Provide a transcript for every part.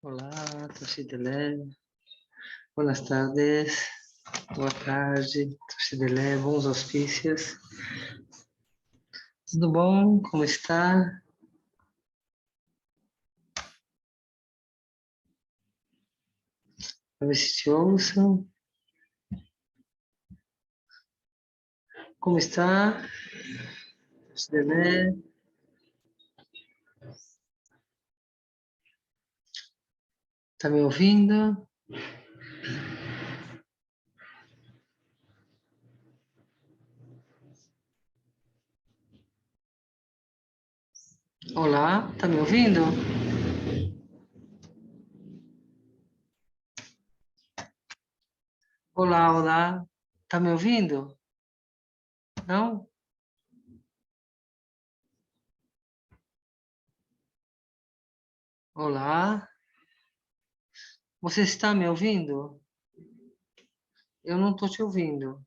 Olá, Toshidele. Boas tardes. Boa tarde, Toshidele. Bons auspícios. Tudo bom? Como está? Talvez te ouçam. Como está, Toshidele? Está me ouvindo? Olá, está me ouvindo? Olá, olá. Está me ouvindo? Não? Olá. Você está me ouvindo? Eu não estou te ouvindo.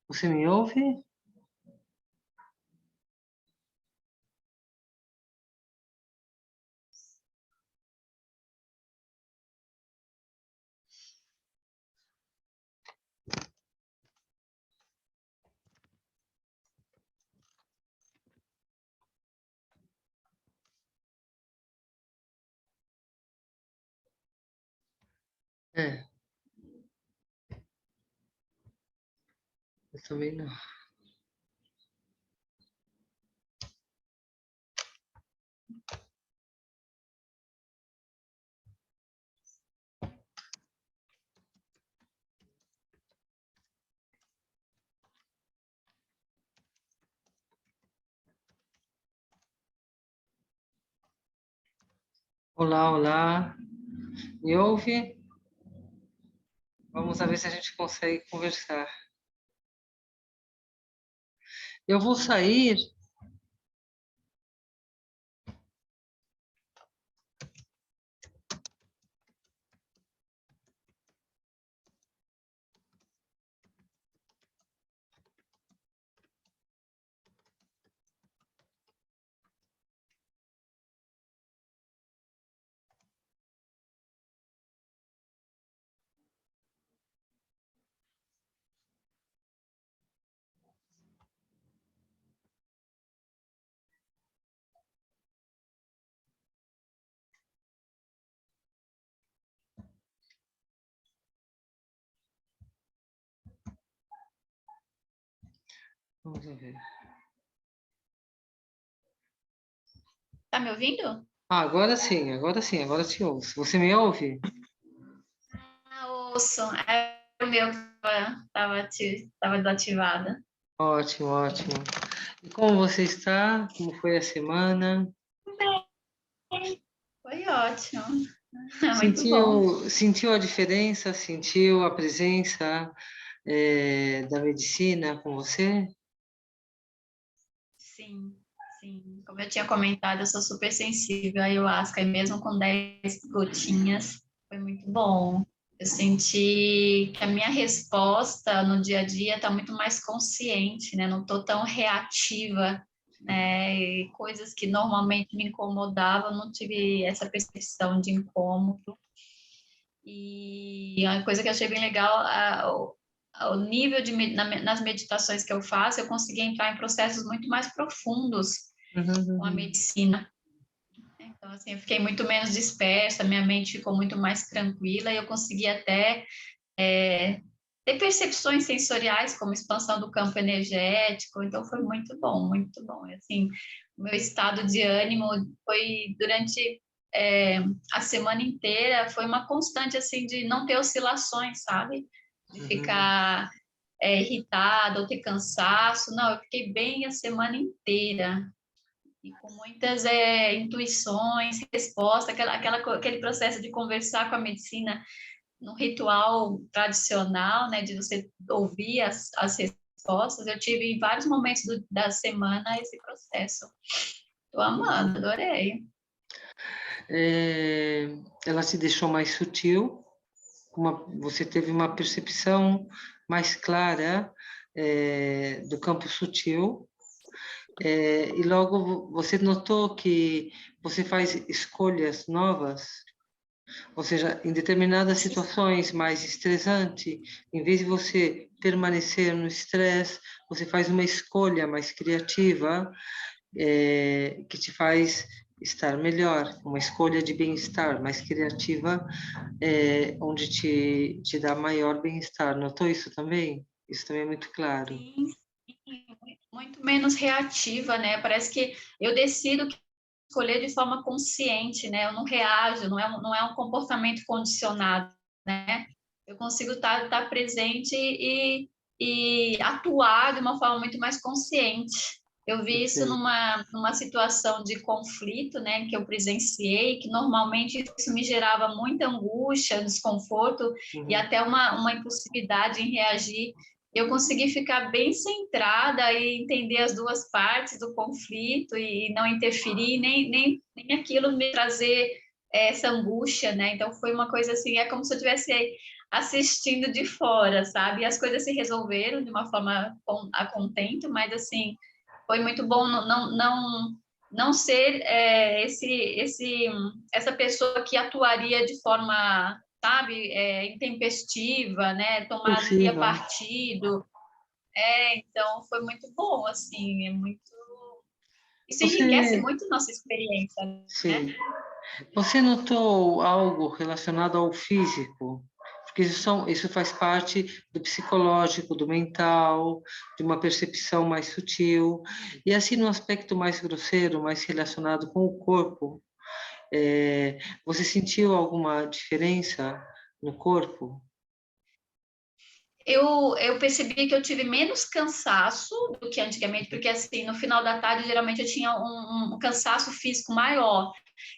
Você me ouve? É, eu também não. Olá, olá. Me ouve? Vamos ver se a gente consegue conversar. Eu vou sair. Vamos ver. Tá me ouvindo? Ah, agora sim, agora te ouço. Você me ouve? Ouço. É o meu que tava desativada. Ótimo, ótimo. E como você está? Como foi a semana? Foi ótimo. Muito bom. Sentiu a diferença? Sentiu a presença, da medicina com você? Sim, sim. Como eu tinha comentado, eu sou super sensível à ayahuasca, e mesmo com 10 gotinhas, foi muito bom. Eu senti que a minha resposta no dia a dia está muito mais consciente, né? Não estou tão reativa, né? E coisas que normalmente me incomodavam, eu não tive essa percepção de incômodo. E a coisa que eu achei bem legal, o nível nas meditações que eu faço, eu consegui entrar em processos muito mais profundos Uhum, com a uhum. medicina. Então, assim, eu fiquei muito menos dispersa, minha mente ficou muito mais tranquila e eu consegui até ter percepções sensoriais, como expansão do campo energético. Então, foi muito bom, muito bom. E, assim, o meu estado de ânimo foi durante a semana inteira, foi uma constante, assim, de não ter oscilações, sabe? De Uhum. ficar irritada ou ter cansaço. Não, eu fiquei bem a semana inteira. E com muitas intuições, respostas, aquele processo de conversar com a medicina no ritual tradicional, né, de você ouvir as respostas. Eu tive em vários momentos da semana esse processo. Tô amando, adorei. Ela te deixou mais sutil, você teve uma percepção mais clara do campo sutil, e logo você notou que você faz escolhas novas, ou seja, em determinadas situações mais estressantes, em vez de você permanecer no estresse, você faz uma escolha mais criativa, que te faz estar melhor, uma escolha de bem-estar mais criativa, onde te dá maior bem-estar. Notou isso também? Isso também é muito claro. Sim, sim, muito menos reativa, né? Parece que eu decido escolher de forma consciente, né? Eu não reajo, não é um comportamento condicionado, né? Eu consigo estar presente e atuar de uma forma muito mais consciente. Eu vi isso Perfeito. numa situação de conflito, né, que eu presenciei, que normalmente isso me gerava muita angústia, desconforto e Uhum. até uma impulsividade em reagir. Eu consegui ficar bem centrada e entender as duas partes do conflito e não interferir, nem aquilo me trazer essa angústia, né? Então foi uma coisa assim, é como se eu estivesse assistindo de fora, sabe? E as coisas se resolveram de uma forma a contento, mas assim, foi muito bom não ser essa pessoa que atuaria de forma, sabe, intempestiva, né? Tomaria Impulsiva. partido. Então foi muito bom, assim, isso enriquece Você, muito nossa experiência, né? sim. Você notou algo relacionado ao físico? Porque isso faz parte do psicológico, do mental, de uma percepção mais sutil. E assim, no aspecto mais grosseiro, mais relacionado com o corpo, você sentiu alguma diferença no corpo? Eu percebi que eu tive menos cansaço do que antigamente, porque assim, no final da tarde, geralmente eu tinha um cansaço físico maior.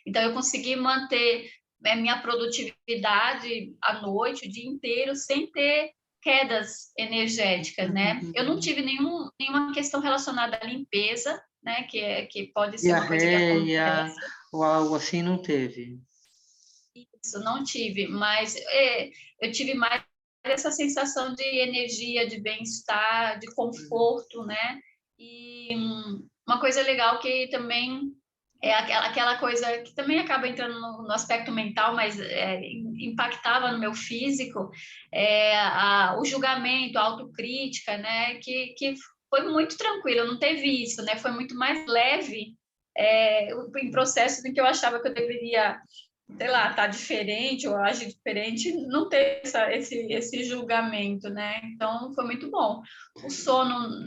Então, eu consegui manter minha produtividade à noite, o dia inteiro, sem ter quedas energéticas, né? Eu não tive nenhuma questão relacionada à limpeza, né? Que pode ser uma coisa que Diarreia acontece. ou algo assim não teve? Isso, não tive, mas eu tive mais essa sensação de energia, de bem-estar, de conforto, né? E uma coisa legal que também é aquela coisa que também acaba entrando no aspecto mental, mas impactava no meu físico, o julgamento, a autocrítica, né? Que foi muito tranquilo, não teve isso, né? Foi muito mais leve, em processos em que eu achava que eu deveria, sei lá, tá diferente ou agir diferente, não ter esse julgamento, né? Então, foi muito bom. O sono,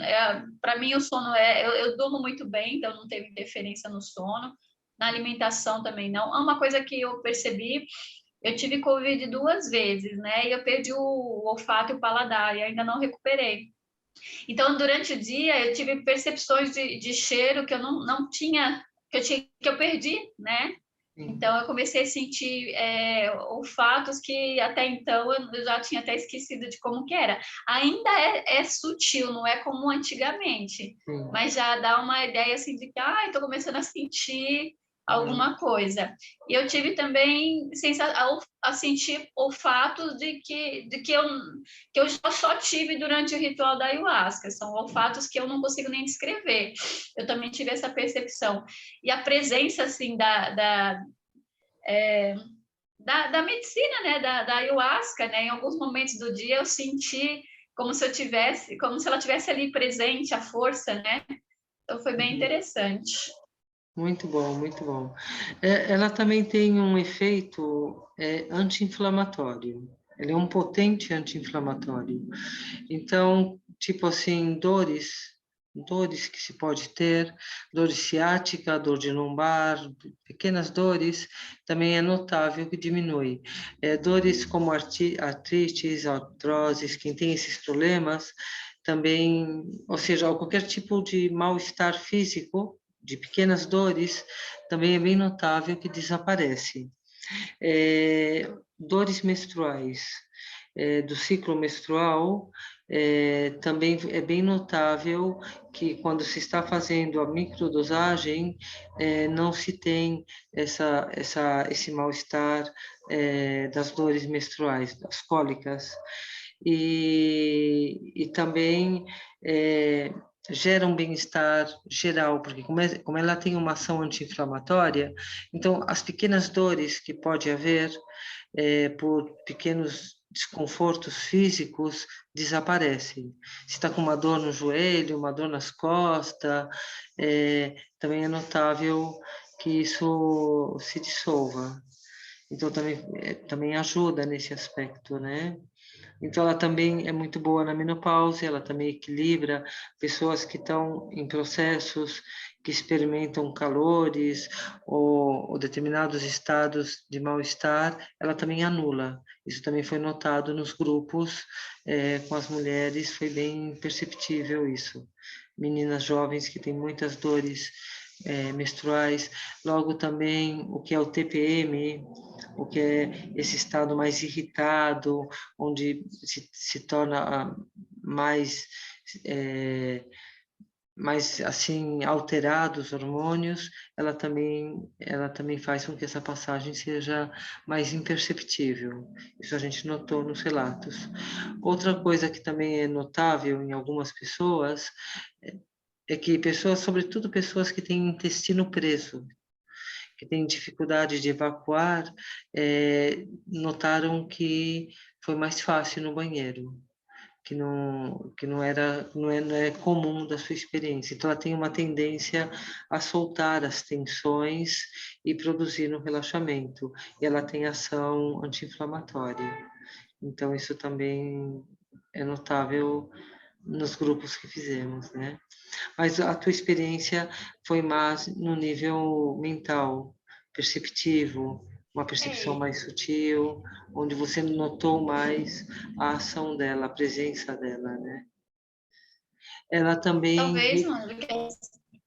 para mim, o sono eu durmo muito bem, então não teve interferência no sono. Na alimentação também não. Uma coisa que eu percebi, eu tive Covid 2 vezes, né? E eu perdi o olfato e o paladar, e ainda não recuperei. Então, durante o dia, eu tive percepções de cheiro que eu não tinha, que eu perdi, né? Sim. Então, eu comecei a sentir olfatos que até então eu já tinha até esquecido de como que era. Ainda é sutil, não é como antigamente, Sim. mas já dá uma ideia assim de que, estou começando a sentir Uhum. alguma coisa. E eu tive também a sentir olfatos que eu só tive durante o ritual da ayahuasca. São olfatos que eu não consigo nem descrever. Eu também tive essa percepção. E a presença, assim, da medicina, né, da ayahuasca, né, em alguns momentos do dia eu senti como se como se ela tivesse ali presente, a força, né? Então foi bem Uhum. interessante. Muito bom, muito bom. Ela também tem um efeito anti-inflamatório. Ele é um potente anti-inflamatório. Então, tipo assim, dores que se pode ter, dor ciática, dor de lombar, pequenas dores, também é notável que diminui. Dores como artrites, artroses, quem tem esses problemas, também, ou seja, qualquer tipo de mal-estar físico, de pequenas dores, também é bem notável que desaparece. Dores menstruais, do ciclo menstrual, também é bem notável que quando se está fazendo a microdosagem, não se tem esse mal-estar das dores menstruais, das cólicas. E também gera um bem-estar geral, porque como ela tem uma ação anti-inflamatória, então as pequenas dores que pode haver por pequenos desconfortos físicos desaparecem. Se está com uma dor no joelho, uma dor nas costas, também é notável que isso se dissolva. Então também ajuda nesse aspecto, né? Então, ela também é muito boa na menopausa, ela também equilibra pessoas que estão em processos que experimentam calores ou determinados estados de mal-estar, ela também anula. Isso também foi notado nos grupos com as mulheres, foi bem perceptível isso. Meninas jovens que têm muitas dores menstruais, logo também o que é o TPM, o que é esse estado mais irritado, onde se torna mais, mais assim alterados os hormônios, ela também faz com que essa passagem seja mais imperceptível. Isso a gente notou nos relatos. Outra coisa que também é notável em algumas pessoas é que pessoas, sobretudo pessoas que têm intestino preso, que têm dificuldade de evacuar, notaram que foi mais fácil no banheiro, que não é comum da sua experiência. Então, ela tem uma tendência a soltar as tensões e produzir um relaxamento. E ela tem ação anti-inflamatória. Então, isso também é notável nos grupos que fizemos, né? Mas a tua experiência foi mais no nível mental, perceptivo, uma percepção É, mais sutil, onde você notou mais a ação dela, a presença dela, né? Ela também, talvez, mano,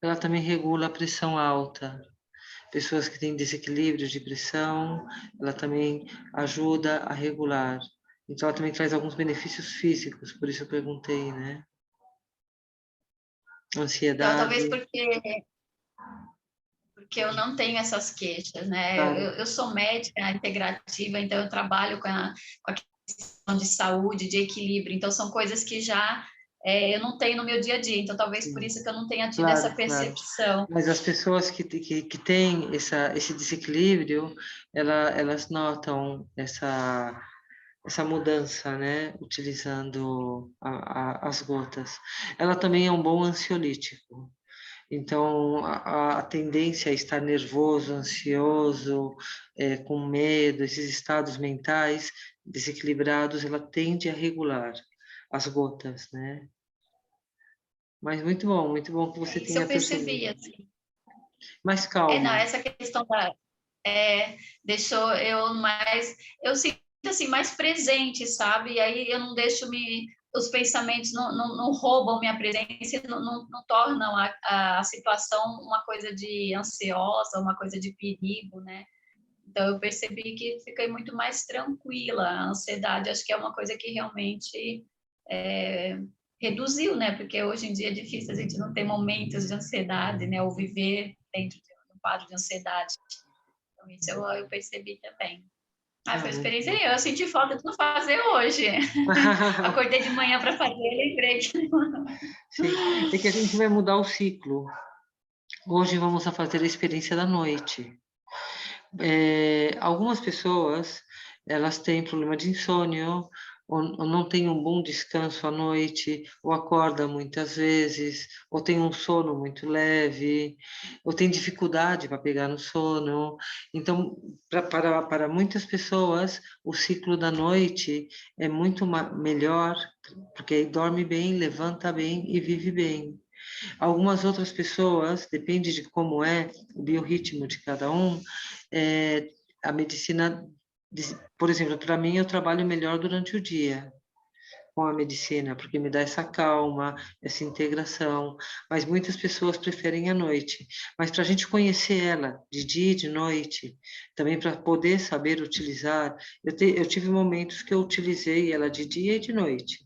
ela também regula a pressão alta. Pessoas que têm desequilíbrio de pressão, ela também ajuda a regular. Então, ela também traz alguns benefícios físicos, por isso eu perguntei, né? então, talvez Ansiedade, porque eu não tenho essas queixas, né? claro, Eu sou médica integrativa, então eu trabalho com a questão de saúde, de equilíbrio, então são coisas que já eu não tenho no meu dia a dia, então talvez por sim. isso que eu não tenha tido essa Claro, claro. percepção. Mas as pessoas que têm esse desequilíbrio, elas notam essa mudança, né? Utilizando as gotas. Ela também é um bom ansiolítico. Então, a tendência a estar nervoso, ansioso, com medo, esses estados mentais desequilibrados, ela tende a regular as gotas, né? Mas muito bom que você Isso tenha eu percebi, percebido. assim. Mais Não, calma. essa questão deixou eu mais, eu sinto assim, mais presente, sabe? E aí eu não deixo os pensamentos não roubam minha presença, não tornam a situação uma coisa de ansiosa, uma coisa de perigo, né? Então eu percebi que fiquei muito mais tranquila. A ansiedade acho que é uma coisa que realmente reduziu, né? Porque hoje em dia é difícil a gente não ter momentos de ansiedade, né? Ou viver dentro de um quadro de ansiedade. Então, isso eu percebi também. Ah, Ah, foi uma muito experiência bom. aí. Eu senti falta de não fazer hoje. Acordei de manhã para fazer, lembrei que... Sim, é que a gente vai mudar o ciclo. Hoje vamos a fazer a experiência da noite. Algumas pessoas, elas têm problema de insônia, ou não têm um bom descanso à noite, ou acorda muitas vezes, ou tem um sono muito leve, ou tem dificuldade para pegar no sono. Então, para muitas pessoas, o ciclo da noite é muito melhor, porque aí dorme bem, levanta bem e vive bem. Algumas outras pessoas, depende de como é o biorritmo de cada um, a medicina, por exemplo, para mim eu trabalho melhor durante o dia com a medicina, porque me dá essa calma, essa integração, mas muitas pessoas preferem a noite. Mas para a gente conhecer ela de dia e de noite, também para poder saber utilizar, eu tive momentos que eu utilizei ela de dia e de noite,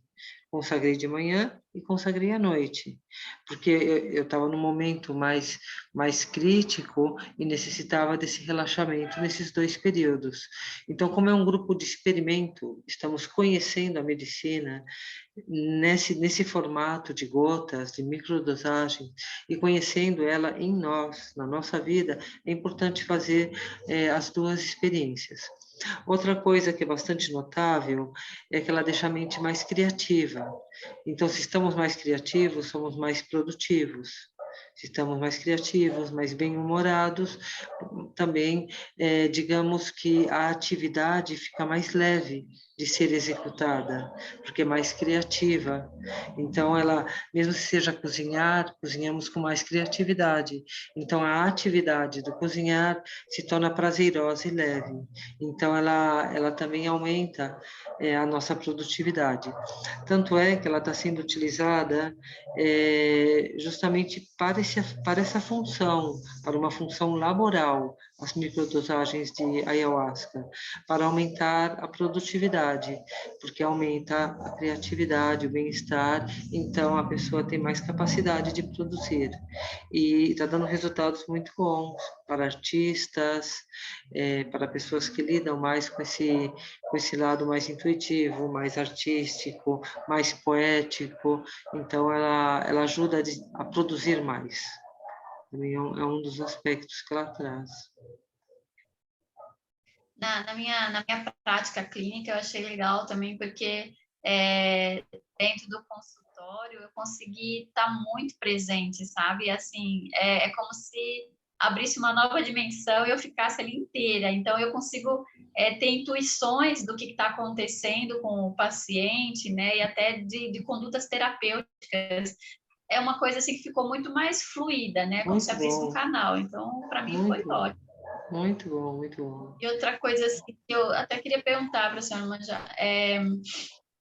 Consagrei de manhã e consagrei à noite, porque eu estava num momento mais crítico e necessitava desse relaxamento nesses 2 períodos. Então, como é um grupo de experimento, estamos conhecendo a medicina nesse formato de gotas, de microdosagem, e conhecendo ela em nós, na nossa vida, é importante fazer as 2 experiências. Outra coisa que é bastante notável é que ela deixa a mente mais criativa. Então, se estamos mais criativos, somos mais produtivos. Se estamos mais criativos, mais bem-humorados, também, digamos que a atividade fica mais leve de ser executada, porque é mais criativa. Então, ela, mesmo que seja cozinhar, cozinhamos com mais criatividade. Então, a atividade do cozinhar se torna prazerosa e leve. Então, ela também aumenta a nossa produtividade. Tanto é que ela está sendo utilizada justamente para essa função, para uma função laboral, as microdosagens de ayahuasca, para aumentar a produtividade, porque aumenta a criatividade, o bem-estar, então a pessoa tem mais capacidade de produzir. E está dando resultados muito bons para artistas, para pessoas que lidam mais com esse lado mais intuitivo, mais artístico, mais poético. Então, ela ajuda a produzir mais. Também é um dos aspectos que ela traz. Na minha prática clínica, eu achei legal também, porque dentro do consultório eu consegui estar muito presente, sabe? Assim, é como se abrisse uma nova dimensão e eu ficasse ali inteira. Então, eu consigo ter intuições do que está acontecendo com o paciente, né? E até de condutas terapêuticas. É uma coisa assim que ficou muito mais fluida, né? Como se Muito abrisse um bom, canal. Então, para mim, foi muito bom, ótimo. muito bom, muito bom. E outra coisa assim, que eu até queria perguntar para a senhora Manjá,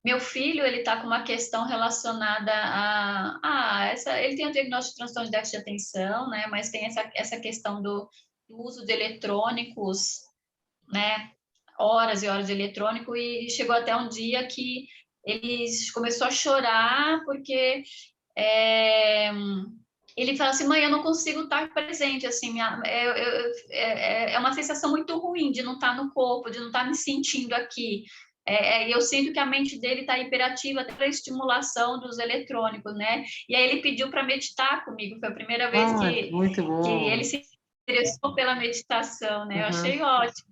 meu filho, ele está com uma questão relacionada ele tem um diagnóstico de transtorno de déficit de atenção, né, mas tem essa questão do uso de eletrônicos, né, horas e horas de eletrônico, e chegou até um dia que ele começou a chorar porque ele fala assim, mãe, eu não consigo estar presente, assim, é uma sensação muito ruim de não estar no corpo, de não estar me sentindo aqui. Eu sinto que a mente dele está hiperativa até para a estimulação dos eletrônicos, né? E aí ele pediu para meditar comigo, foi a primeira vez Muito que ele bom. se interessou pela meditação, né? Eu achei Uhum, ótimo.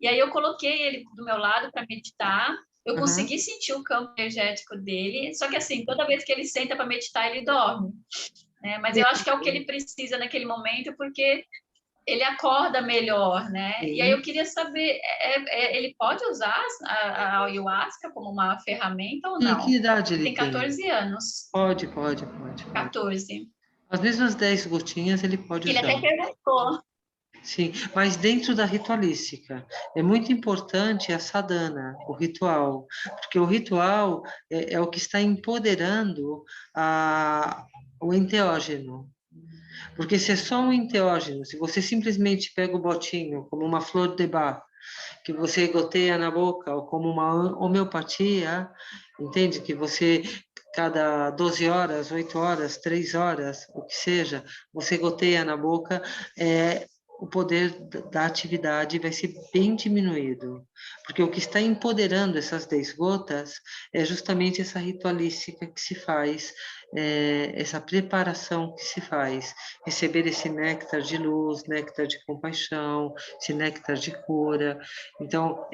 E aí eu coloquei ele do meu lado para meditar, eu uhum. consegui sentir o campo energético dele, só que assim, toda vez que ele senta para meditar, ele dorme, né? Mas eu acho que é o que ele precisa naquele momento, porque ele acorda melhor, né? E aí eu Sim. queria saber, ele pode usar a ayahuasca como uma ferramenta ou E que não? idade Ele ele tem tem? 14 anos, Pode. 14. As mesmas 10 gotinhas ele pode Ele usar. até perguntou. Sim, mas dentro da ritualística. É muito importante a sadhana, o ritual, porque o ritual é o que está empoderando o enteógeno. Porque se é só um enteógeno, se você simplesmente pega o botinho, como uma flor de Bach, que você goteia na boca, ou como uma homeopatia, entende? Que você, cada 12 horas, 8 horas, 3 horas, o que seja, você goteia na boca, o poder da atividade vai ser bem diminuído, porque o que está empoderando essas 10 gotas é justamente essa ritualística que se faz, essa preparação que se faz, receber esse néctar de luz, néctar de compaixão, esse néctar de cura. Então,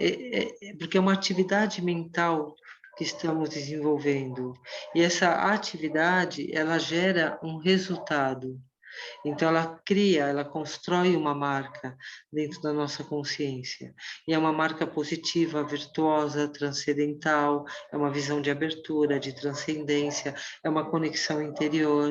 porque é uma atividade mental que estamos desenvolvendo, e essa atividade, ela gera um resultado. Então, ela cria, ela constrói uma marca dentro da nossa consciência. E é uma marca positiva, virtuosa, transcendental, é uma visão de abertura, de transcendência, é uma conexão interior.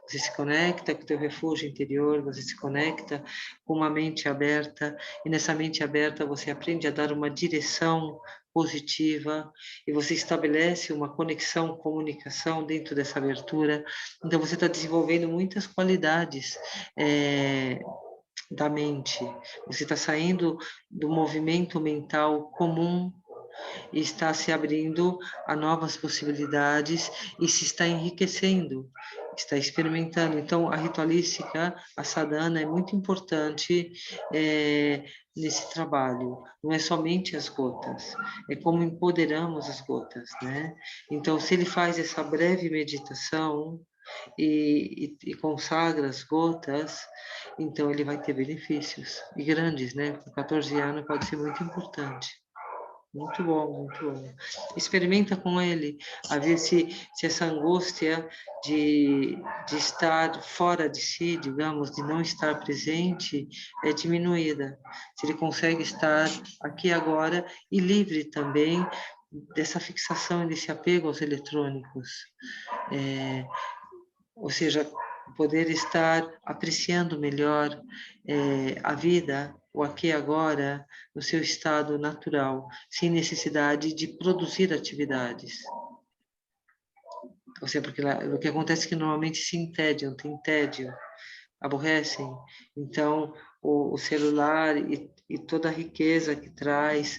Você se conecta com o teu refúgio interior, você se conecta com uma mente aberta, e nessa mente aberta você aprende a dar uma direção positiva, e você estabelece uma conexão, comunicação dentro dessa abertura. Então, você está desenvolvendo muitas qualidades da mente. Você está saindo do movimento mental comum e está se abrindo a novas possibilidades e se está enriquecendo, está experimentando. Então, a ritualística, a sadhana, é muito importante nesse trabalho. Não é somente as gotas, é como empoderamos as gotas, né? Então, se ele faz essa breve meditação e consagra as gotas, então ele vai ter benefícios, e grandes, né? Com 14 anos pode ser muito importante. Muito bom, muito bom. Experimenta com ele, a ver se essa angústia de estar fora de si, digamos, de não estar presente, é diminuída. Se ele consegue estar aqui agora e livre também dessa fixação e desse apego aos eletrônicos. Ou seja, poder estar apreciando melhor a vida, o aqui e agora, no seu estado natural, sem necessidade de produzir atividades. Ou seja, porque lá, o que acontece é que normalmente se entediam, tem tédio, aborrecem. Então, o celular e toda a riqueza que traz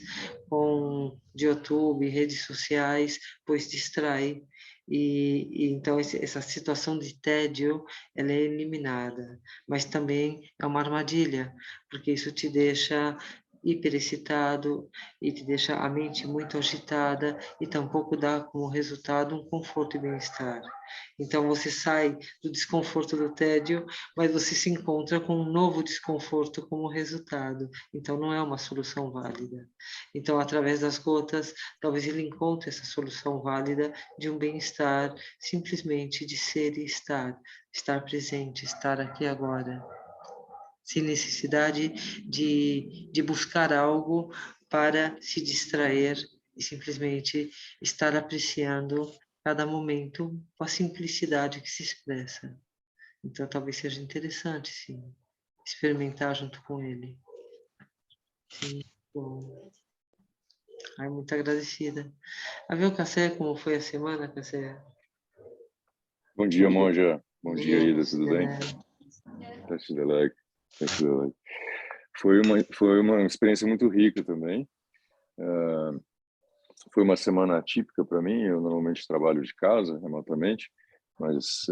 com de YouTube, redes sociais, pois distrai. E então essa situação de tédio, ela é eliminada, mas também é uma armadilha, porque isso te deixa hiperexcitado e te deixa a mente muito agitada e tampouco dá como resultado um conforto e bem-estar. Então você sai do desconforto do tédio, mas você se encontra com um novo desconforto como resultado. Então não é uma solução válida. Então, através das gotas, talvez ele encontre essa solução válida de um bem-estar, simplesmente de ser e estar presente, estar aqui agora, sem necessidade de buscar algo para se distrair e simplesmente estar apreciando cada momento com a simplicidade que se expressa. Então, talvez seja interessante, sim, experimentar junto com ele. Sim, bom. Ai, muito agradecida. A ver o Cassé, como foi a semana, Cassé? Bom dia, Monja. Bom dia, Ida, tudo bem? Né? Foi uma experiência muito rica também. Foi uma semana atípica para mim. Eu normalmente trabalho de casa, remotamente, mas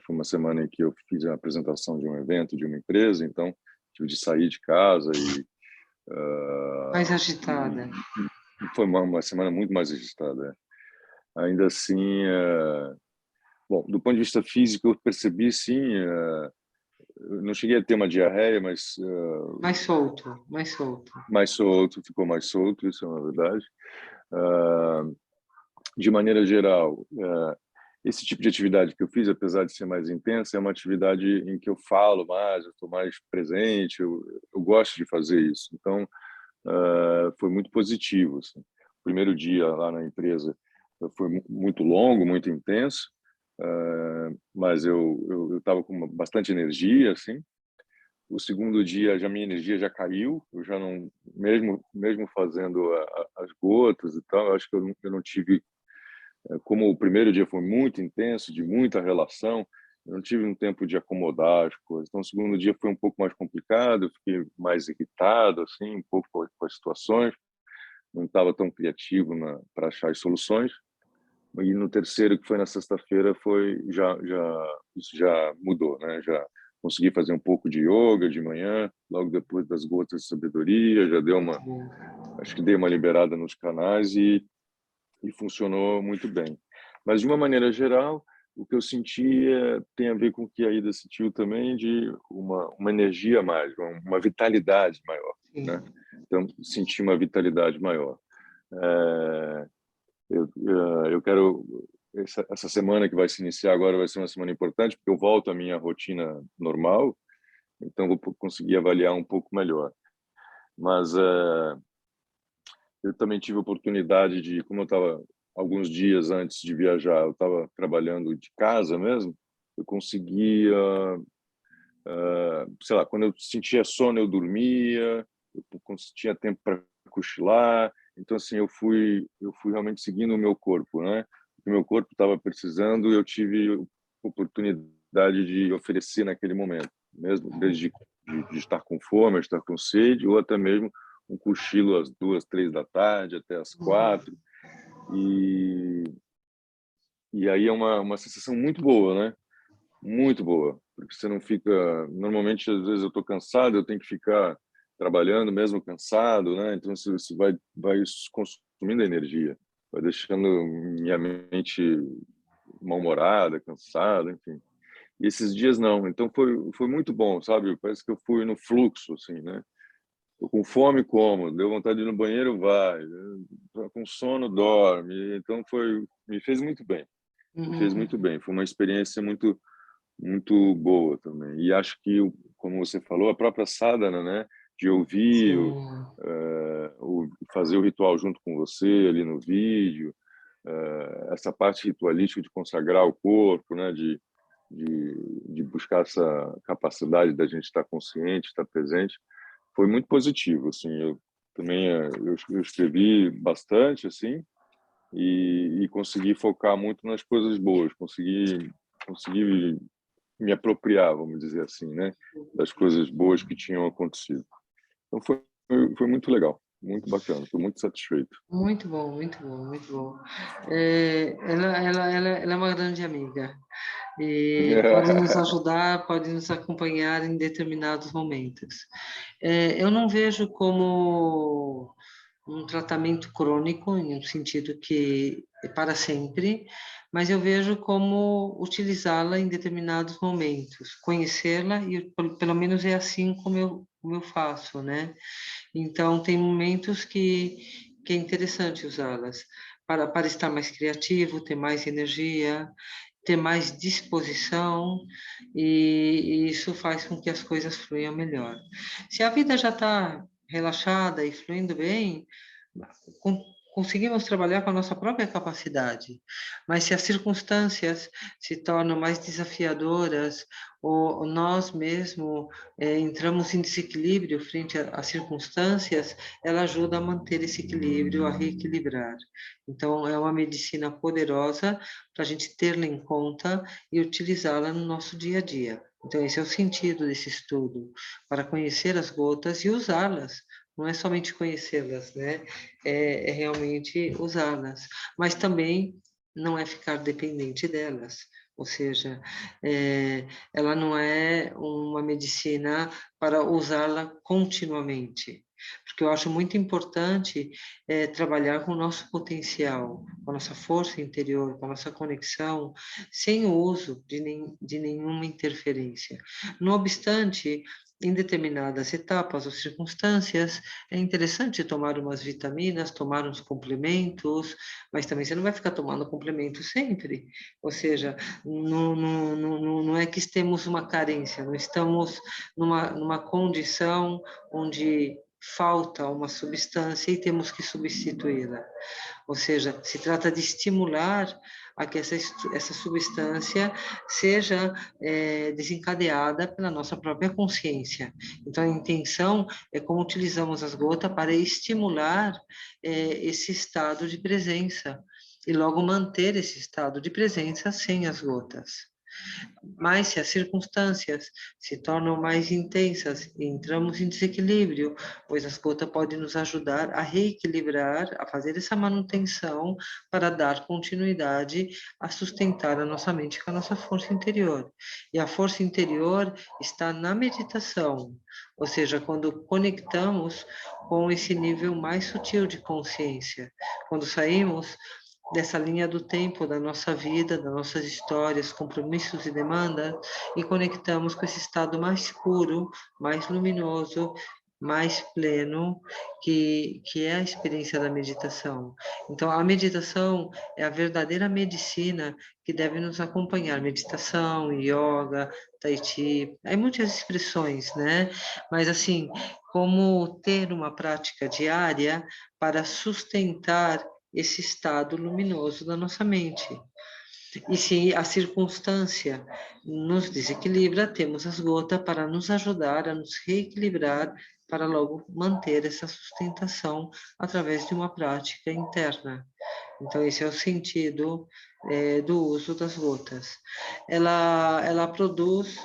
foi uma semana em que eu fiz a apresentação de um evento de uma empresa, então tive de sair de casa e Mais agitada. foi uma semana muito mais agitada. Ainda assim, bom, do ponto de vista físico, eu percebi, sim, eu não cheguei a ter uma diarreia, mas Mais solto, mais solto. mais solto, ficou mais solto, isso é uma verdade. De maneira geral, esse tipo de atividade que eu fiz, apesar de ser mais intensa, é uma atividade em que eu falo mais, eu estou mais presente, eu gosto de fazer isso. Então, foi muito positivo. Assim. O primeiro dia lá na empresa foi muito longo, muito intenso, mas eu estava com bastante energia, assim. O segundo dia já minha energia já caiu, eu já não, mesmo fazendo as gotas e tal, eu acho que eu não tive, como o primeiro dia foi muito intenso, de muita relação, eu não tive um tempo de acomodar as coisas. Então, o segundo dia foi um pouco mais complicado, eu fiquei mais irritado, assim, um pouco com as situações, não estava tão criativo para achar as soluções. E no terceiro, que foi na sexta-feira, isso já mudou, né? Já consegui fazer um pouco de yoga de manhã, logo depois das gotas de sabedoria, já deu acho que dei uma liberada nos canais e funcionou muito bem. Mas de uma maneira geral, o que eu senti tem a ver com o que a Ida sentiu também, de uma energia a mais, uma vitalidade maior, né? Então senti uma vitalidade maior. Eu quero essa semana que vai se iniciar agora vai ser uma semana importante porque eu volto à minha rotina normal, então vou conseguir avaliar um pouco melhor. Mas eu também tive a oportunidade de, como eu estava alguns dias antes de viajar, eu estava trabalhando de casa mesmo, eu conseguia, sei lá, quando eu sentia sono eu dormia, eu tinha tempo para cochilar, então assim eu fui realmente seguindo o meu corpo, né? O que o meu corpo estava precisando, eu tive oportunidade de oferecer naquele momento, mesmo desde de estar com fome, de estar com sede, ou até mesmo um cochilo às 2, 3 da tarde até às 4. E aí é uma sensação muito boa, né? Muito boa, porque você não fica... Normalmente, às vezes, eu estou cansado, eu tenho que ficar trabalhando mesmo cansado, né? Então, isso vai consumindo energia, vai deixando minha mente mal-humorada, cansada, enfim. E esses dias não, então foi muito bom, sabe? Parece que eu fui no fluxo, assim, né? Tô com fome, como, deu vontade de ir no banheiro, vai, tô com sono, dorme. Então me fez muito bem, me fez muito bem. Foi uma experiência muito boa também. E acho que, como você falou, a própria sadhana, né? De ouvir, Sim. fazer o ritual junto com você ali no vídeo, essa parte ritualística de consagrar o corpo, né? De buscar essa capacidade da gente estar consciente, estar presente, foi muito positivo. Assim, eu também eu escrevi bastante, assim, e consegui focar muito nas coisas boas, consegui me apropriar, vamos dizer assim, né, das coisas boas que tinham acontecido. Então foi muito legal, muito bacana, estou muito satisfeito. Muito bom, muito bom, muito bom. Ela é uma grande amiga e pode nos ajudar, pode nos acompanhar em determinados momentos. Eu não vejo como um tratamento crônico, em um sentido que é para sempre, mas eu vejo como utilizá-la em determinados momentos, conhecê-la, e pelo menos é assim como eu faço, né? Então, tem momentos que é interessante usá-las para estar mais criativo, ter mais energia, ter mais disposição, e isso faz com que as coisas fluam melhor. Se a vida já está relaxada e fluindo bem, con- conseguimos trabalhar com a nossa própria capacidade. Mas se as circunstâncias se tornam mais desafiadoras, ou nós mesmo entramos em desequilíbrio frente às circunstâncias, ela ajuda a manter esse equilíbrio, a reequilibrar. Então, é uma medicina poderosa para a gente tê-la em conta e utilizá-la no nosso dia a dia. Então, esse é o sentido desse estudo, para conhecer as gotas e usá-las. Não é somente conhecê-las, né? É realmente usá-las. Mas também não é ficar dependente delas. Ou seja, ela não é uma medicina para usá-la continuamente. Porque eu acho muito importante trabalhar com o nosso potencial, com a nossa força interior, com a nossa conexão, sem o uso de nenhuma interferência. Não obstante, em determinadas etapas ou circunstâncias, é interessante tomar umas vitaminas, tomar uns complementos, mas também você não vai ficar tomando complemento sempre. Ou seja, não é que temos uma carência, não estamos numa condição onde falta uma substância e temos que substituí-la. Ou seja, se trata de estimular a que essa substância seja desencadeada pela nossa própria consciência. Então, a intenção é como utilizamos as gotas para estimular esse estado de presença e logo manter esse estado de presença sem as gotas. Mas se as circunstâncias se tornam mais intensas e entramos em desequilíbrio, pois as gotas podem nos ajudar a reequilibrar, a fazer essa manutenção para dar continuidade a sustentar a nossa mente com a nossa força interior. E a força interior está na meditação, ou seja, quando conectamos com esse nível mais sutil de consciência, quando saímos dessa linha do tempo da nossa vida, das nossas histórias, compromissos e demandas, e conectamos com esse estado mais puro, mais luminoso, mais pleno, que é a experiência da meditação. Então, a meditação é a verdadeira medicina que deve nos acompanhar. Meditação, yoga, tai chi, há muitas expressões, né? Mas, assim, como ter uma prática diária para sustentar esse estado luminoso da nossa mente. E se a circunstância nos desequilibra, temos as gotas para nos ajudar a nos reequilibrar, para logo manter essa sustentação através de uma prática interna. Então, esse é o sentido do uso das gotas. Ela produz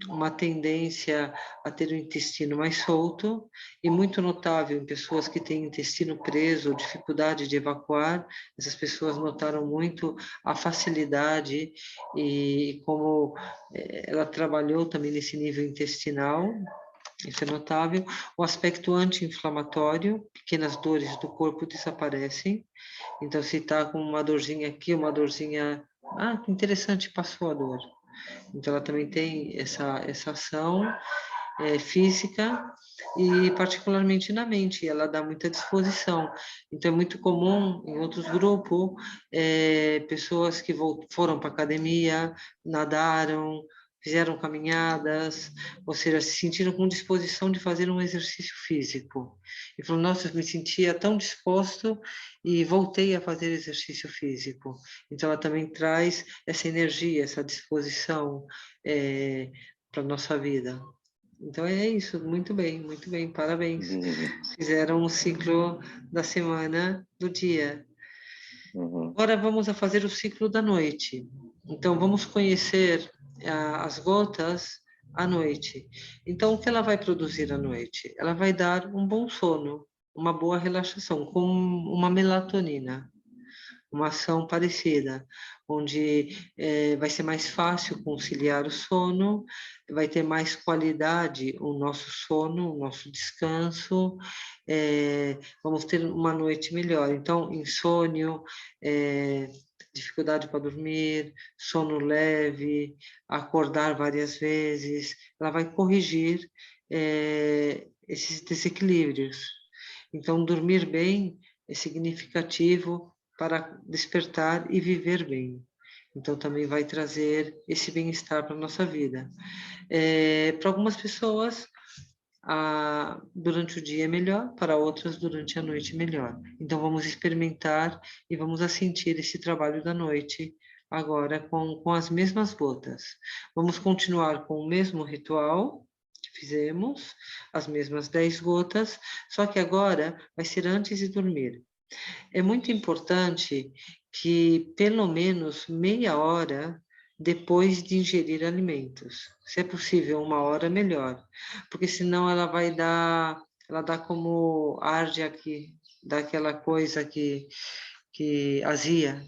uma tendência a ter o intestino mais solto, e muito notável em pessoas que têm intestino preso, dificuldade de evacuar. Essas pessoas notaram muito a facilidade e como ela trabalhou também nesse nível intestinal. Isso é notável. O aspecto anti-inflamatório, pequenas dores do corpo desaparecem. Então, se está com uma dorzinha aqui, uma dorzinha... Ah, que interessante, passou a dor. Então, ela também tem essa ação física e particularmente na mente, ela dá muita disposição. Então, é muito comum em outros grupos, pessoas que foram para academia, nadaram, fizeram caminhadas, ou seja, se sentiram com disposição de fazer um exercício físico. E falou, nossa, eu me sentia tão disposto e voltei a fazer exercício físico. Então, ela também traz essa energia, essa disposição para a nossa vida. Então é isso, muito bem, parabéns. Fizeram o ciclo da semana do dia. Agora vamos a fazer o ciclo da noite. Então vamos conhecer as gotas à noite. Então o que ela vai produzir à noite? Ela vai dar um bom sono, uma boa relaxação, com uma melatonina. Uma ação parecida, onde vai ser mais fácil conciliar o sono, vai ter mais qualidade o nosso sono, o nosso descanso, vamos ter uma noite melhor. Então, insônia, dificuldade para dormir, sono leve, acordar várias vezes, ela vai corrigir esses desequilíbrios. Então, dormir bem é significativo para despertar e viver bem. Então, também vai trazer esse bem-estar para a nossa vida. Para algumas pessoas, durante o dia é melhor, para outras, durante a noite é melhor. Então, vamos experimentar e vamos sentir esse trabalho da noite agora com as mesmas gotas. Vamos continuar com o mesmo ritual que fizemos, as mesmas 10 gotas, só que agora vai ser antes de dormir. É muito importante que pelo menos meia hora depois de ingerir alimentos. Se é possível, uma hora melhor, porque senão ela dá como arde aqui, daquela coisa que azia.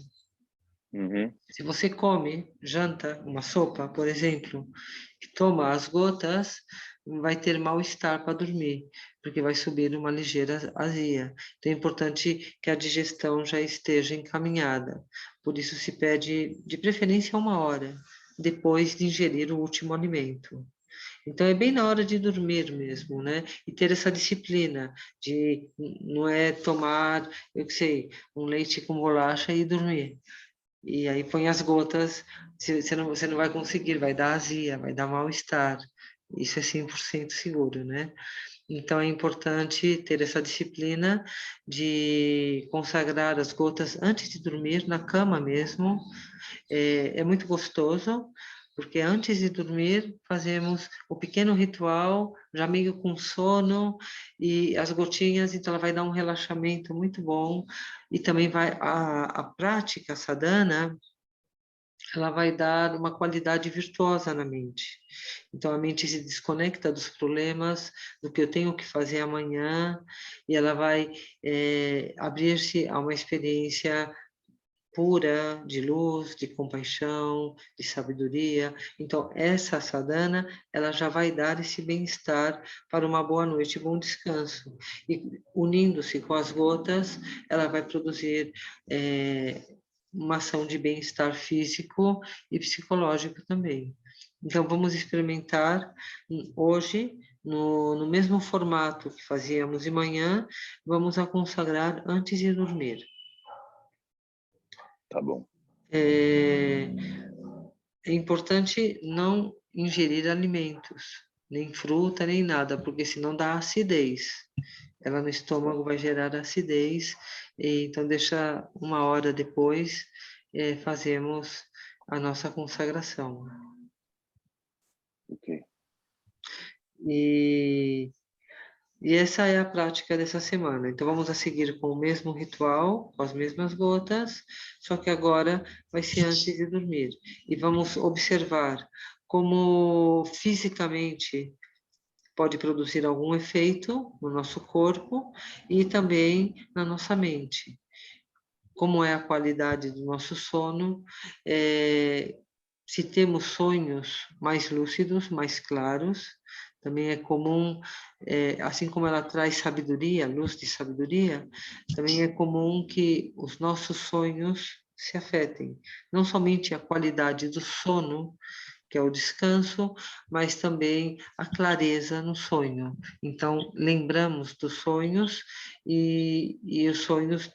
Se você come, janta, uma sopa, por exemplo, e toma as gotas, vai ter mal-estar para dormir, porque vai subir uma ligeira azia. Então é importante que a digestão já esteja encaminhada. Por isso se pede, de preferência, uma hora depois de ingerir o último alimento. Então é bem na hora de dormir mesmo, né? E ter essa disciplina de não é tomar, eu que sei, um leite com bolacha e dormir. E aí põe as gotas, você não vai conseguir, vai dar azia, vai dar mal-estar. Isso é 100% seguro, né? Então é importante ter essa disciplina de consagrar as gotas antes de dormir, na cama mesmo. É muito gostoso, porque antes de dormir fazemos o pequeno ritual, já meio com sono, e as gotinhas, então ela vai dar um relaxamento muito bom, e também a prática sadhana, ela vai dar uma qualidade virtuosa na mente. Então, a mente se desconecta dos problemas, do que eu tenho que fazer amanhã, e ela vai abrir-se a uma experiência pura, de luz, de compaixão, de sabedoria. Então, essa sadhana, ela já vai dar esse bem-estar para uma boa noite e bom descanso. E unindo-se com as gotas, ela vai produzir uma ação de bem-estar físico e psicológico também. Então, vamos experimentar hoje, no mesmo formato que fazíamos de manhã, vamos a consagrar antes de dormir. Tá bom. É importante não ingerir alimentos, nem fruta, nem nada, porque senão dá acidez. Ela no estômago vai gerar acidez, então deixa uma hora depois, fazemos a nossa consagração. Ok. E essa é a prática dessa semana. Então, vamos a seguir com o mesmo ritual, com as mesmas gotas, só que agora vai ser antes de dormir. E vamos observar como fisicamente pode produzir algum efeito no nosso corpo e também na nossa mente. Como é a qualidade do nosso sono, se temos sonhos mais lúcidos, mais claros, também é comum, assim como ela traz sabedoria, luz de sabedoria, também é comum que os nossos sonhos se afetem. Não somente a qualidade do sono, que é o descanso, mas também a clareza no sonho. Então, lembramos dos sonhos e os sonhos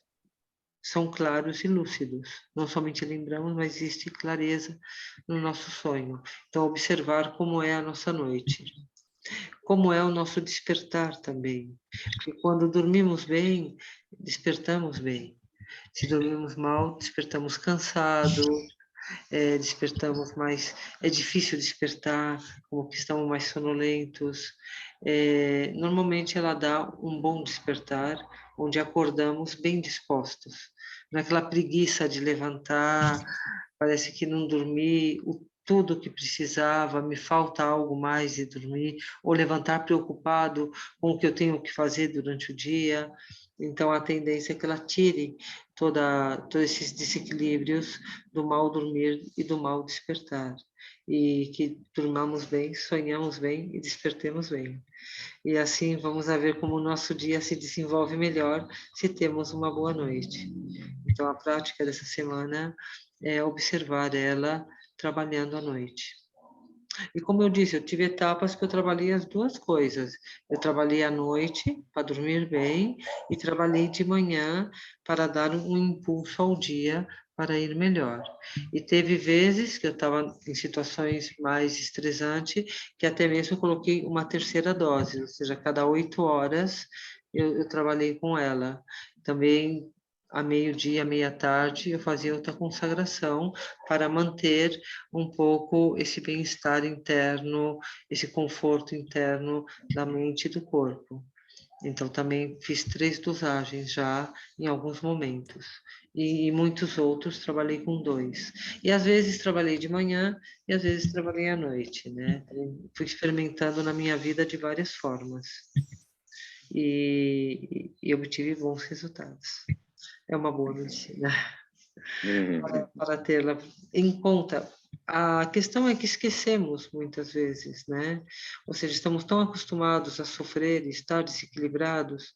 são claros e lúcidos. Não somente lembramos, mas existe clareza no nosso sonho. Então, observar como é a nossa noite. Como é o nosso despertar também. Porque quando dormimos bem, despertamos bem. Se dormimos mal, despertamos cansados, despertamos mais. É difícil despertar, como que estamos mais sonolentos. Normalmente ela dá um bom despertar, onde acordamos bem dispostos. Naquela preguiça de levantar, parece que não dormi tudo que precisava, me falta algo mais de dormir, ou levantar preocupado com o que eu tenho que fazer durante o dia. Então, a tendência é que ela tire todos esses desequilíbrios do mal dormir e do mal despertar. E que durmamos bem, sonhamos bem e despertemos bem. E assim vamos a ver como o nosso dia se desenvolve melhor se temos uma boa noite. Então, a prática dessa semana é observar ela trabalhando à noite. E como eu disse, eu tive etapas que eu trabalhei as duas coisas. Eu trabalhei à noite para dormir bem e trabalhei de manhã para dar um impulso ao dia para ir melhor. E teve vezes que eu estava em situações mais estressantes, que até mesmo eu coloquei uma terceira dose, ou seja, cada 8 horas eu trabalhei com ela. Também a meio-dia, meia-tarde, eu fazia outra consagração para manter um pouco esse bem-estar interno, esse conforto interno da mente e do corpo. Então, também fiz 3 dosagens já em alguns momentos. E muitos outros trabalhei com 2. E às vezes trabalhei de manhã e às vezes trabalhei à noite, né? Fui experimentando na minha vida de várias formas. E obtive bons resultados. É uma boa medicina para tê-la em conta. A questão é que esquecemos muitas vezes, né? Ou seja, estamos tão acostumados a sofrer e estar desequilibrados,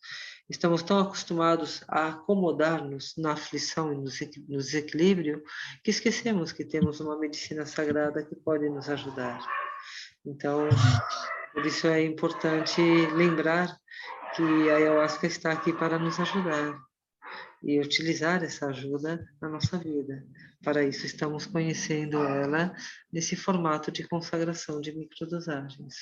estamos tão acostumados a acomodar-nos na aflição e no desequilíbrio, que esquecemos que temos uma medicina sagrada que pode nos ajudar. Então, por isso é importante lembrar que a ayahuasca está aqui para nos ajudar e utilizar essa ajuda na nossa vida. Para isso, estamos conhecendo ela nesse formato de consagração de microdosagens,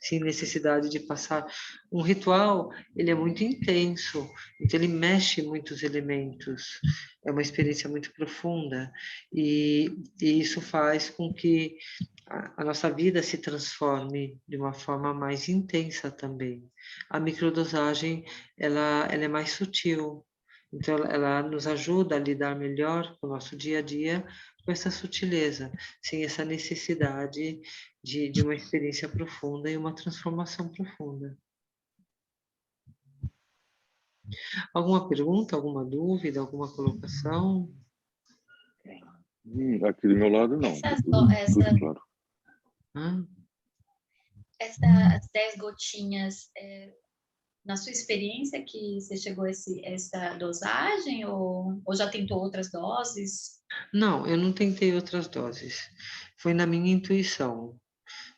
sem necessidade de passar. Um ritual, ele é muito intenso, então ele mexe muitos elementos, é uma experiência muito profunda, e isso faz com que a nossa vida se transforme de uma forma mais intensa também. A microdosagem, ela é mais sutil, então, ela nos ajuda a lidar melhor com o nosso dia a dia, com essa sutileza, sem essa necessidade de uma experiência profunda e uma transformação profunda. Alguma pergunta, alguma dúvida, alguma colocação? Aqui do meu lado, não. Tudo claro. Essas 10 gotinhas, na sua experiência que você chegou a essa dosagem ou já tentou outras doses? Não, eu não tentei outras doses. Foi na minha intuição.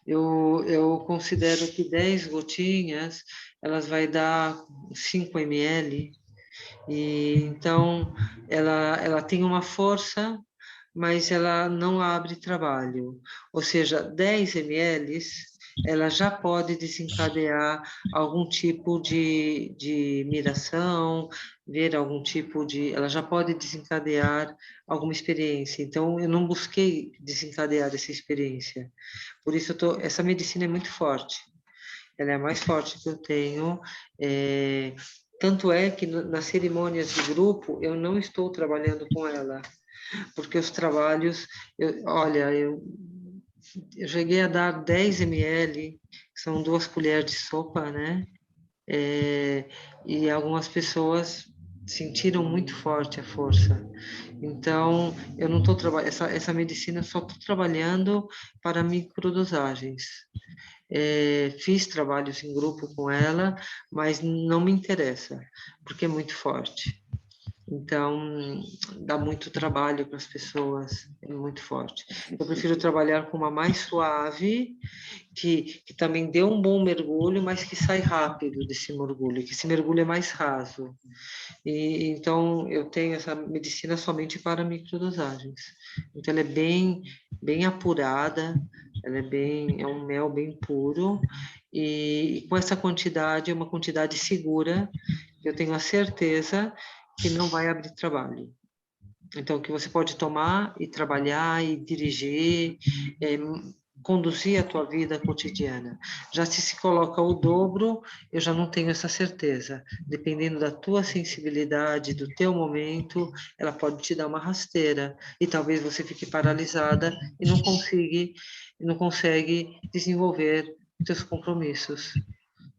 Eu considero que 10 gotinhas, elas vai dar 5 ml, e então ela tem uma força, mas ela não abre trabalho. Ou seja, 10 ml, ela já pode desencadear algum tipo de miração, ver algum tipo de... Ela já pode desencadear alguma experiência. Então, eu não busquei desencadear essa experiência. Por isso, essa medicina é muito forte. Ela é a mais forte que eu tenho. Tanto é que nas cerimônias de grupo, eu não estou trabalhando com ela, porque os trabalhos, Eu cheguei a dar 10 ml, que são 2 colheres de sopa, né? E algumas pessoas sentiram muito forte a força. Então, eu não estou trabalhando, essa medicina eu só estou trabalhando para microdosagens. Fiz trabalhos em grupo com ela, mas não me interessa, porque é muito forte. Então, dá muito trabalho para as pessoas, é muito forte. Eu prefiro trabalhar com uma mais suave, que também dê um bom mergulho, mas que sai rápido desse mergulho, que esse mergulho é mais raso. E então, eu tenho essa medicina somente para microdosagens. Então, ela é bem apurada, é um mel bem puro, e com essa quantidade, é uma quantidade segura, eu tenho a certeza que não vai abrir trabalho. Então, que você pode tomar e trabalhar e dirigir, conduzir a tua vida cotidiana. Já se coloca o dobro, eu já não tenho essa certeza. Dependendo da tua sensibilidade, do teu momento, ela pode te dar uma rasteira e talvez você fique paralisada e não consegue desenvolver teus compromissos.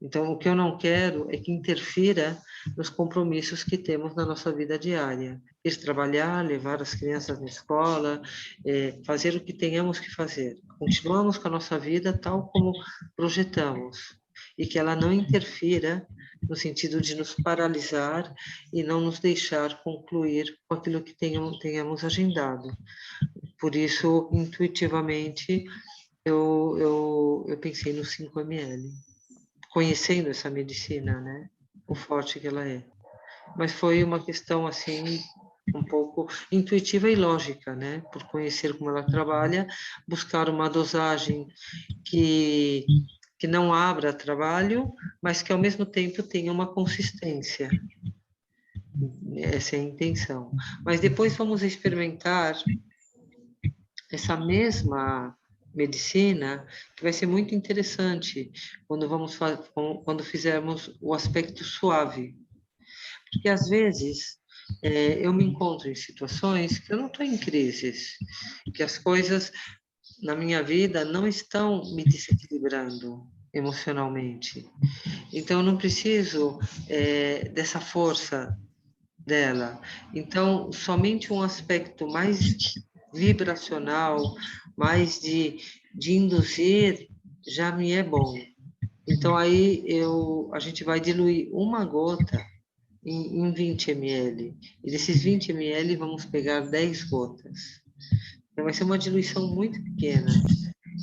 Então, o que eu não quero é que interfira nos compromissos que temos na nossa vida diária. Ir trabalhar, levar as crianças na escola, fazer o que tenhamos que fazer. Continuamos com a nossa vida tal como projetamos. E que ela não interfira no sentido de nos paralisar e não nos deixar concluir com aquilo que tenhamos agendado. Por isso, intuitivamente, eu pensei no 5 ml. Conhecendo essa medicina, né? O forte que ela é. Mas foi uma questão, assim, um pouco intuitiva e lógica, né? Por conhecer como ela trabalha, buscar uma dosagem que não abra trabalho, mas que ao mesmo tempo tenha uma consistência. Essa é a intenção. Mas depois vamos experimentar essa mesma medicina, que vai ser muito interessante quando fizermos o aspecto suave. Porque, às vezes, eu me encontro em situações que eu não estou em crises, que as coisas na minha vida não estão me desequilibrando emocionalmente. Então, eu não preciso dessa força dela. Então, somente um aspecto mais vibracional, mais de induzir, já me é bom. Então, aí a gente vai diluir uma gota em 20 ml. E desses 20 ml, vamos pegar 10 gotas. Então, vai ser uma diluição muito pequena.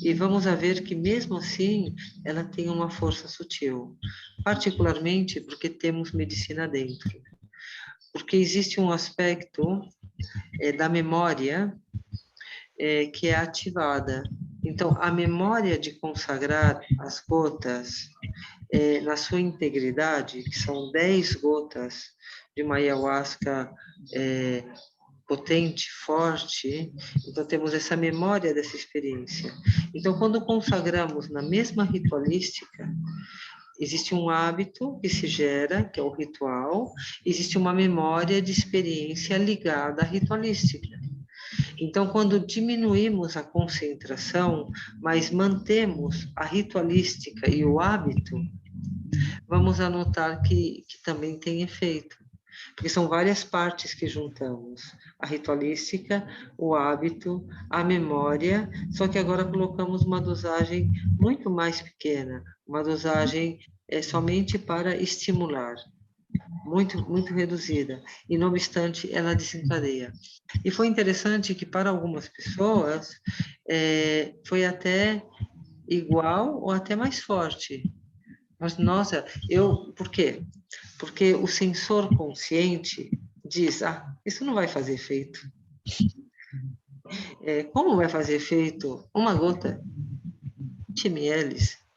E vamos ver que, mesmo assim, ela tem uma força sutil. Particularmente porque temos medicina dentro. Porque existe um aspecto da memória que é ativada. Então, a memória de consagrar as gotas na sua integridade, que são 10 gotas de uma ayahuasca potente, forte, então temos essa memória dessa experiência. Então, quando consagramos na mesma ritualística, existe um hábito que se gera, que é o ritual, existe uma memória de experiência ligada à ritualística. Então, quando diminuímos a concentração, mas mantemos a ritualística e o hábito, vamos anotar que também tem efeito. Porque são várias partes que juntamos. A ritualística, o hábito, a memória, só que agora colocamos uma dosagem muito mais pequena, uma dosagem somente para estimular. Muito, muito reduzida, e não obstante ela desencadeia. E foi interessante que para algumas pessoas foi até igual ou até mais forte. Mas, nossa, por quê? Porque o sensor consciente diz, isso não vai fazer efeito. Como vai fazer efeito uma gota, 20 ml,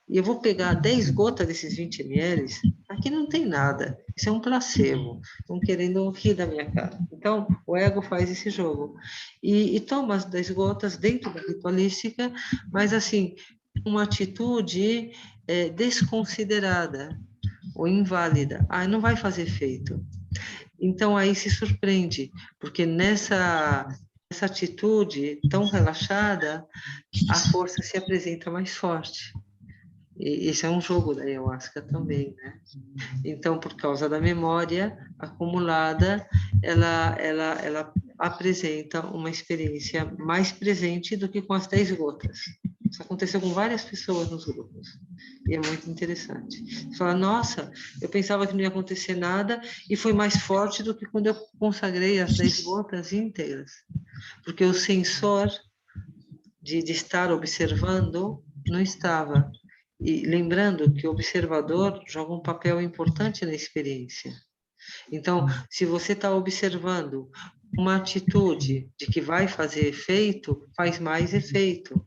e eu vou pegar 10 gotas desses 20 ml, aqui não tem nada, isso é um placebo, estão querendo rir da minha cara. Então, o ego faz esse jogo, e toma as 10 gotas dentro da ritualística, mas assim, uma atitude desconsiderada ou inválida, não vai fazer efeito. Então, aí se surpreende, porque nessa essa atitude tão relaxada, a força se apresenta mais forte. E esse é um jogo da ayahuasca também, né? Então, por causa da memória acumulada, ela apresenta uma experiência mais presente do que com as 10 gotas. Isso aconteceu com várias pessoas nos grupos. E é muito interessante. Você fala, nossa, eu pensava que não ia acontecer nada e foi mais forte do que quando eu consagrei as 10 gotas íntegras. Porque o sensor de estar observando não estava. E lembrando que o observador joga um papel importante na experiência. Então, se você está observando uma atitude de que vai fazer efeito, faz mais efeito.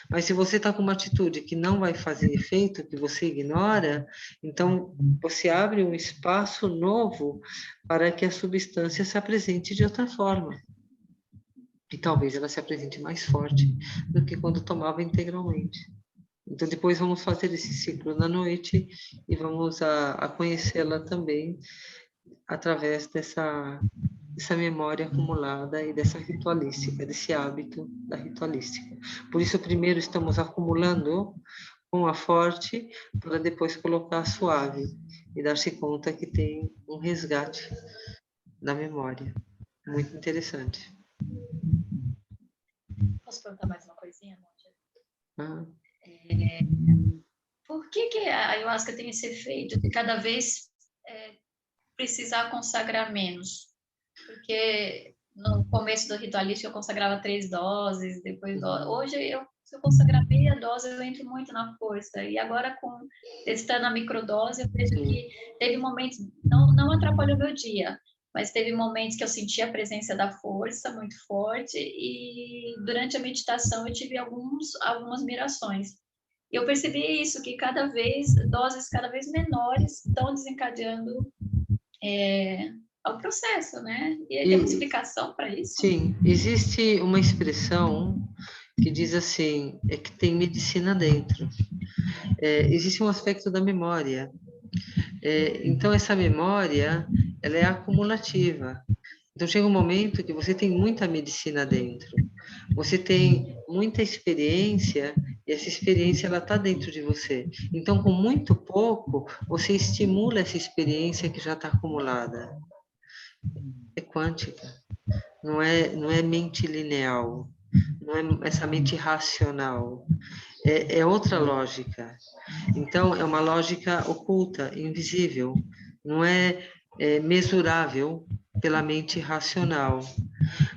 Mas se você está com uma atitude que não vai fazer efeito, que você ignora, então você abre um espaço novo para que a substância se apresente de outra forma. E talvez ela se apresente mais forte do que quando tomava integralmente. Então, depois vamos fazer esse ciclo na noite e vamos a conhecê-la também através dessa memória acumulada e dessa ritualística, desse hábito da ritualística. Por isso, primeiro estamos acumulando com a forte, para depois colocar a suave e dar-se conta que tem um resgate da memória. Muito interessante. Posso perguntar mais uma coisinha, Nádia? Ah. Por que a ayahuasca tem esse efeito de cada vez precisar consagrar menos? Porque no começo do ritualístico eu consagrava 3 doses, depois hoje se eu consagrar meia dose eu entro muito na força, e agora testando a microdose eu vejo que teve momentos, não atrapalhou meu dia, mas teve momentos que eu senti a presença da força muito forte, e durante a meditação eu tive algumas mirações. Eu percebi isso, que doses cada vez menores estão desencadeando ao processo, né? E tem uma explicação para isso? Sim, existe uma expressão que diz assim, é que tem medicina dentro. Existe um aspecto da memória. Então, essa memória, ela é acumulativa. Então, chega um momento que você tem muita medicina dentro. Você tem muita experiência e essa experiência ela está dentro de você. Então, com muito pouco, você estimula essa experiência que já está acumulada. É quântica. Não é mente linear. Não é essa mente racional. É outra lógica. Então, é uma lógica oculta, invisível. Não é mesurável pela mente racional.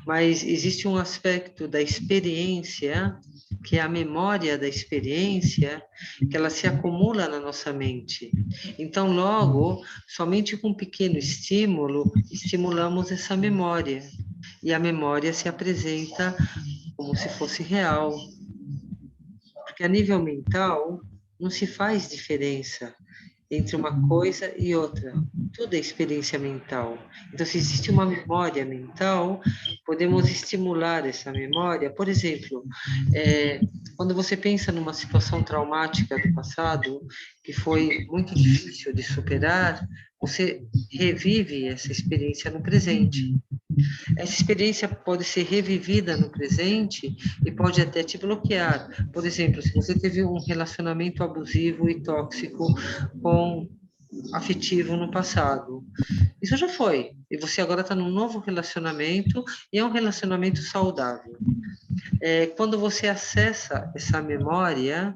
Mas existe um aspecto da experiência, que é a memória da experiência, que ela se acumula na nossa mente. Então, logo, somente com um pequeno estímulo, estimulamos essa memória. E a memória se apresenta como se fosse real. Porque a nível mental, não se faz diferença entre uma coisa e outra. Tudo é experiência mental. Então, se existe uma memória mental, podemos estimular essa memória. Por exemplo, quando você pensa numa situação traumática do passado, que foi muito difícil de superar, você revive essa experiência no presente. Essa experiência pode ser revivida no presente e pode até te bloquear. Por exemplo, se você teve um relacionamento abusivo e tóxico afetivo no passado, isso já foi. E você agora está num novo relacionamento e é um relacionamento saudável. Quando você acessa essa memória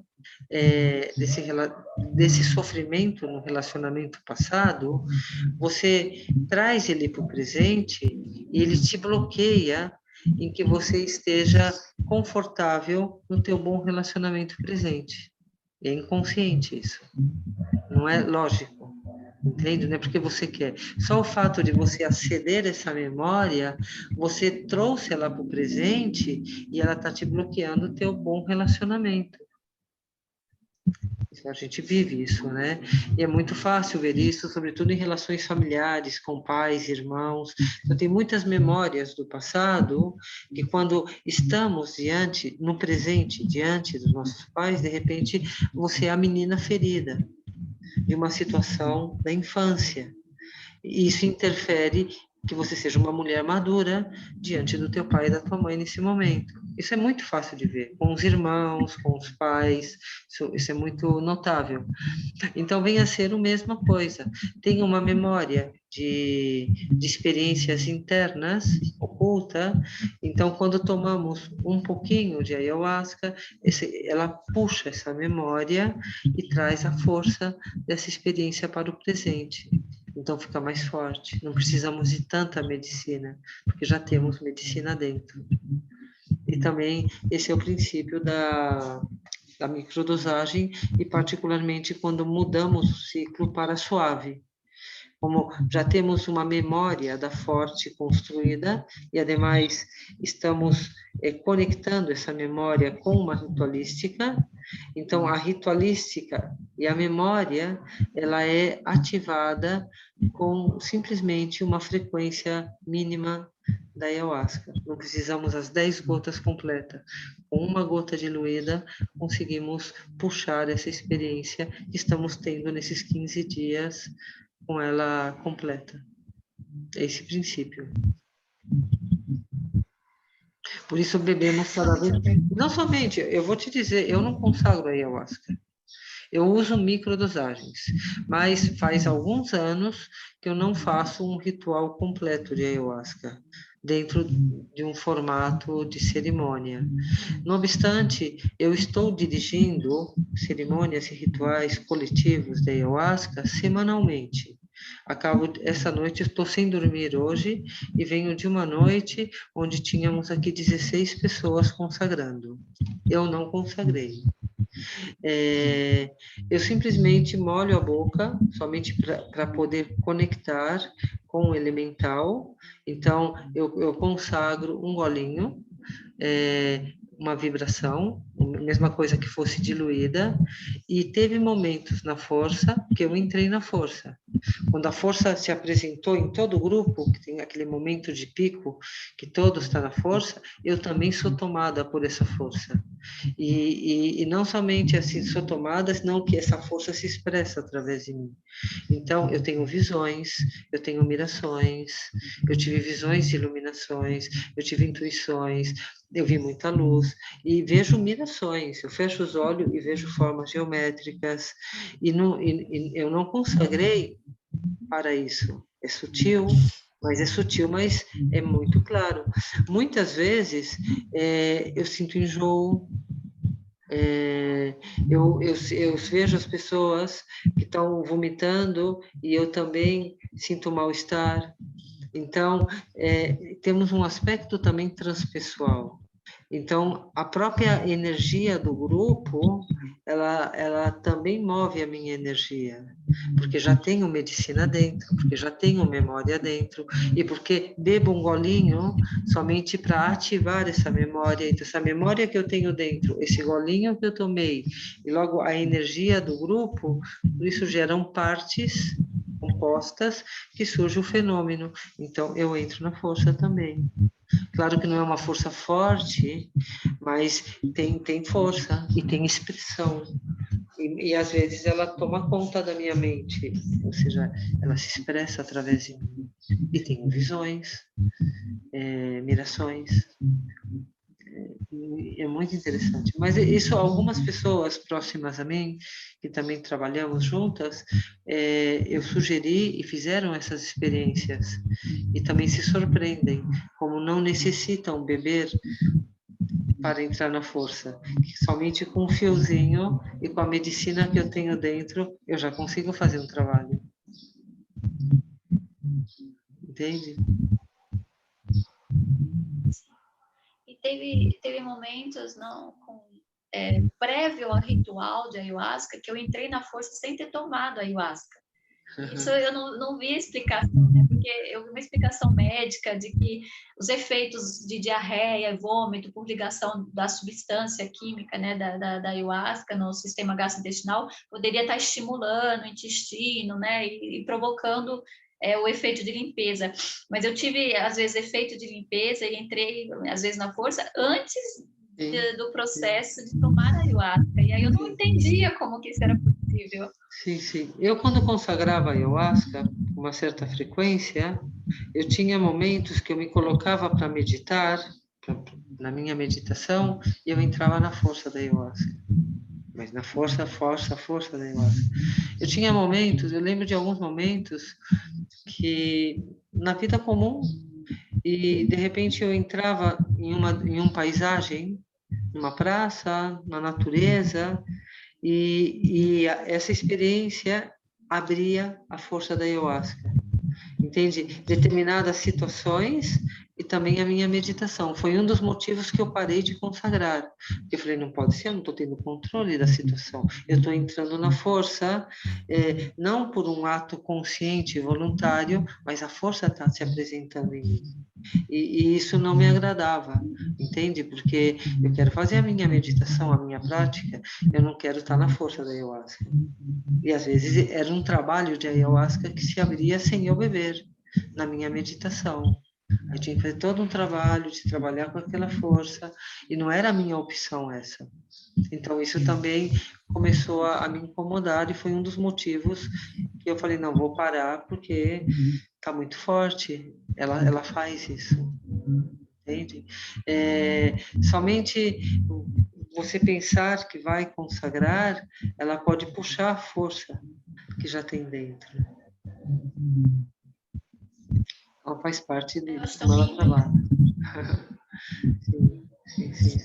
desse sofrimento no relacionamento passado, você traz ele para o presente e ele te bloqueia em que você esteja confortável no teu bom relacionamento presente. É inconsciente isso. Não é lógico. Entende? Não é porque você quer. Só o fato de você aceder a essa memória, você trouxe ela para o presente e ela está te bloqueando o teu bom relacionamento. A gente vive isso, né? E é muito fácil ver isso, sobretudo em relações familiares, com pais, irmãos. Então, tem muitas memórias do passado que quando estamos no presente, diante dos nossos pais, de repente, você é a menina ferida de uma situação da infância. E isso interfere que você seja uma mulher madura diante do teu pai e da tua mãe nesse momento. Isso é muito fácil de ver, com os irmãos, com os pais, isso é muito notável. Então, vem a ser a mesma coisa. Tem uma memória de experiências internas, oculta. Então, quando tomamos um pouquinho de ayahuasca, ela puxa essa memória e traz a força dessa experiência para o presente. Então, fica mais forte. Não precisamos de tanta medicina, porque já temos medicina dentro. E também, esse é o princípio da microdosagem, e particularmente quando mudamos o ciclo para suave. Como já temos uma memória da forte construída, e ademais estamos conectando essa memória com uma ritualística, então a ritualística e a memória, ela é ativada com simplesmente uma frequência mínima da ayahuasca. Não precisamos as 10 gotas completas. Com uma gota diluída, conseguimos puxar essa experiência que estamos tendo nesses 15 dias com ela completa. É esse princípio. Por isso bebemos cada vez. Não somente, eu vou te dizer, eu não consagro a ayahuasca. Eu uso microdosagens, mas faz alguns anos que eu não faço um ritual completo de ayahuasca dentro de um formato de cerimônia. Não obstante, eu estou dirigindo cerimônias e rituais coletivos de ayahuasca semanalmente. Essa noite, estou sem dormir hoje e venho de uma noite onde tínhamos aqui 16 pessoas consagrando. Eu não consagrei. Eu simplesmente molho a boca, somente para poder conectar com o elemental. Então, eu consagro um golinho, uma vibração, a mesma coisa que fosse diluída, e teve momentos na força que eu entrei na força. Quando a força se apresentou em todo o grupo, que tem aquele momento de pico, que todo está na força, eu também sou tomada por essa força. E não somente assim sou tomada, senão que essa força se expressa através de mim. Então, eu tenho visões, eu tenho mirações, eu tive visões de iluminações, eu tive intuições, eu vi muita luz e vejo mirações. Eu fecho os olhos e vejo formas geométricas e eu não consagrei para isso. É sutil, mas é muito claro. Muitas vezes eu sinto enjoo. Eu vejo as pessoas que estão vomitando e eu também sinto mal-estar. Então, temos um aspecto também transpessoal. Então, a própria energia do grupo, ela também move a minha energia, porque já tenho medicina dentro, porque já tenho memória dentro, e porque bebo um golinho somente para ativar essa memória. Então, essa memória que eu tenho dentro, esse golinho que eu tomei, e logo a energia do grupo, por isso geram partes compostas que surge o fenômeno. Então, eu entro na força também. Claro que não é uma força forte, mas tem força e tem expressão. E às vezes ela toma conta da minha mente, ou seja, ela se expressa através de mim. E tenho visões, mirações. É muito interessante. Mas isso, algumas pessoas próximas a mim, que também trabalhamos juntas, eu sugeri e fizeram essas experiências. E também se surpreendem, como não necessitam beber para entrar na força. Somente com um fiozinho e com a medicina que eu tenho dentro, eu já consigo fazer um trabalho. Entende? Teve momentos prévio ao ritual de ayahuasca que eu entrei na força sem ter tomado ayahuasca. Isso eu não vi explicação, né? Porque eu vi uma explicação médica de que os efeitos de diarreia, vômito, por ligação da substância química, né, da ayahuasca no sistema gastrointestinal, poderia estar estimulando o intestino, né, e provocando o efeito de limpeza. Mas eu tive, às vezes, efeito de limpeza e entrei, às vezes, na força antes do processo de tomar a ayahuasca. E aí eu não entendia como que isso era possível. Sim, sim. Eu, quando consagrava a ayahuasca, uma certa frequência, eu tinha momentos que eu me colocava para meditar, na minha meditação, e eu entrava na força da ayahuasca. Mas na força da ayahuasca. Eu tinha momentos, eu lembro de alguns momentos que na vida comum, e de repente eu entrava em uma paisagem, numa praça, na natureza, e essa experiência abria a força da ayahuasca. Entende? Determinadas situações e também a minha meditação. Foi um dos motivos que eu parei de consagrar. Porque eu falei, não pode ser, eu não estou tendo controle da situação. Eu estou entrando na força, não por um ato consciente e voluntário, mas a força está se apresentando em mim. E isso não me agradava, entende? Porque eu quero fazer a minha meditação, a minha prática, eu não quero estar na força da ayahuasca. E às vezes era um trabalho de ayahuasca que se abria sem eu beber, na minha meditação. Eu tinha que fazer todo um trabalho de trabalhar com aquela força, e não era a minha opção essa. Então isso também começou a me incomodar, e foi um dos motivos que eu falei, não, vou parar, porque está muito forte, ela faz isso, entende? Somente você pensar que vai consagrar, ela pode puxar a força que já tem dentro. Ela faz parte de como ela trabalha. Sim.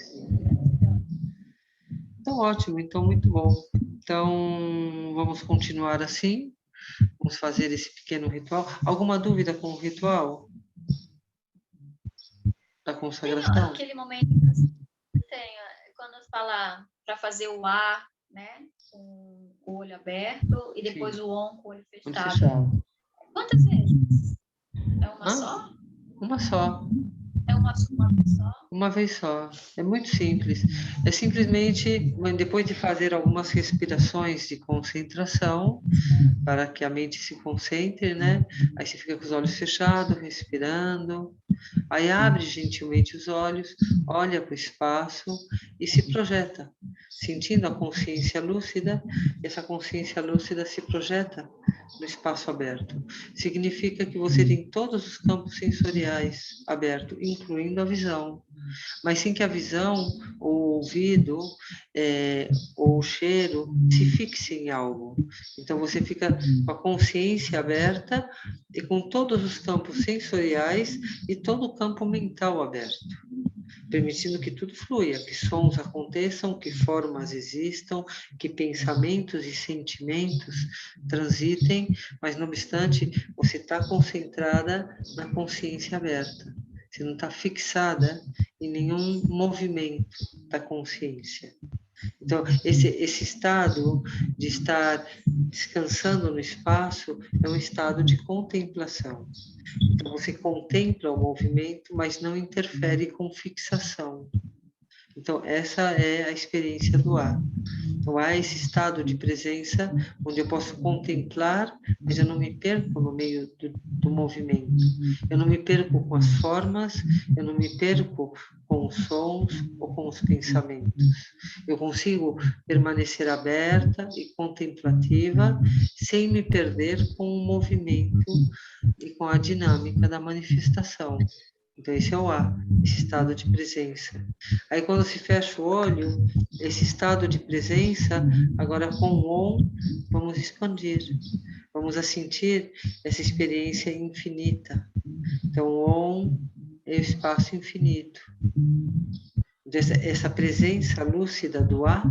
Então, ótimo, então muito bom. Então, vamos continuar assim. Vamos fazer esse pequeno ritual. Alguma dúvida com o ritual da consagração? Aquele momento que você tem, quando fala para fazer o ar, né, com o olho aberto, e depois o on com o olho fechado. Quantas vezes? É uma só? Uma só. É uma vez só? Uma vez só. É muito simples. É simplesmente, depois de fazer algumas respirações de concentração, para que a mente se concentre, né? Aí você fica com os olhos fechados, respirando. Aí abre gentilmente os olhos, olha para o espaço e se projeta, sentindo a consciência lúcida. Essa consciência lúcida se projeta no espaço aberto. Significa que você tem todos os campos sensoriais abertos, incluindo a visão. Mas sem que a visão, ou o ouvido, ou o cheiro se fixe em algo. Então você fica com a consciência aberta e com todos os campos sensoriais e todo o campo mental aberto, permitindo que tudo flua, que sons aconteçam, que formas existam, que pensamentos e sentimentos transitem, mas não obstante, você está concentrada na consciência aberta. Você não está fixada em nenhum movimento da consciência. Então, esse estado de estar descansando no espaço é um estado de contemplação. Então, você contempla o movimento, mas não interfere com fixação. Então, essa é a experiência do ar. Então, há esse estado de presença onde eu posso contemplar, mas eu não me perco no meio do movimento. Eu não me perco com as formas, eu não me perco com os sons ou com os pensamentos. Eu consigo permanecer aberta e contemplativa, sem me perder com o movimento e com a dinâmica da manifestação. Então, esse é o A, esse estado de presença. Aí, quando se fecha o olho, esse estado de presença, agora com o OM, vamos expandir. Vamos a sentir essa experiência infinita. Então, o OM é o espaço infinito. Essa presença lúcida do A,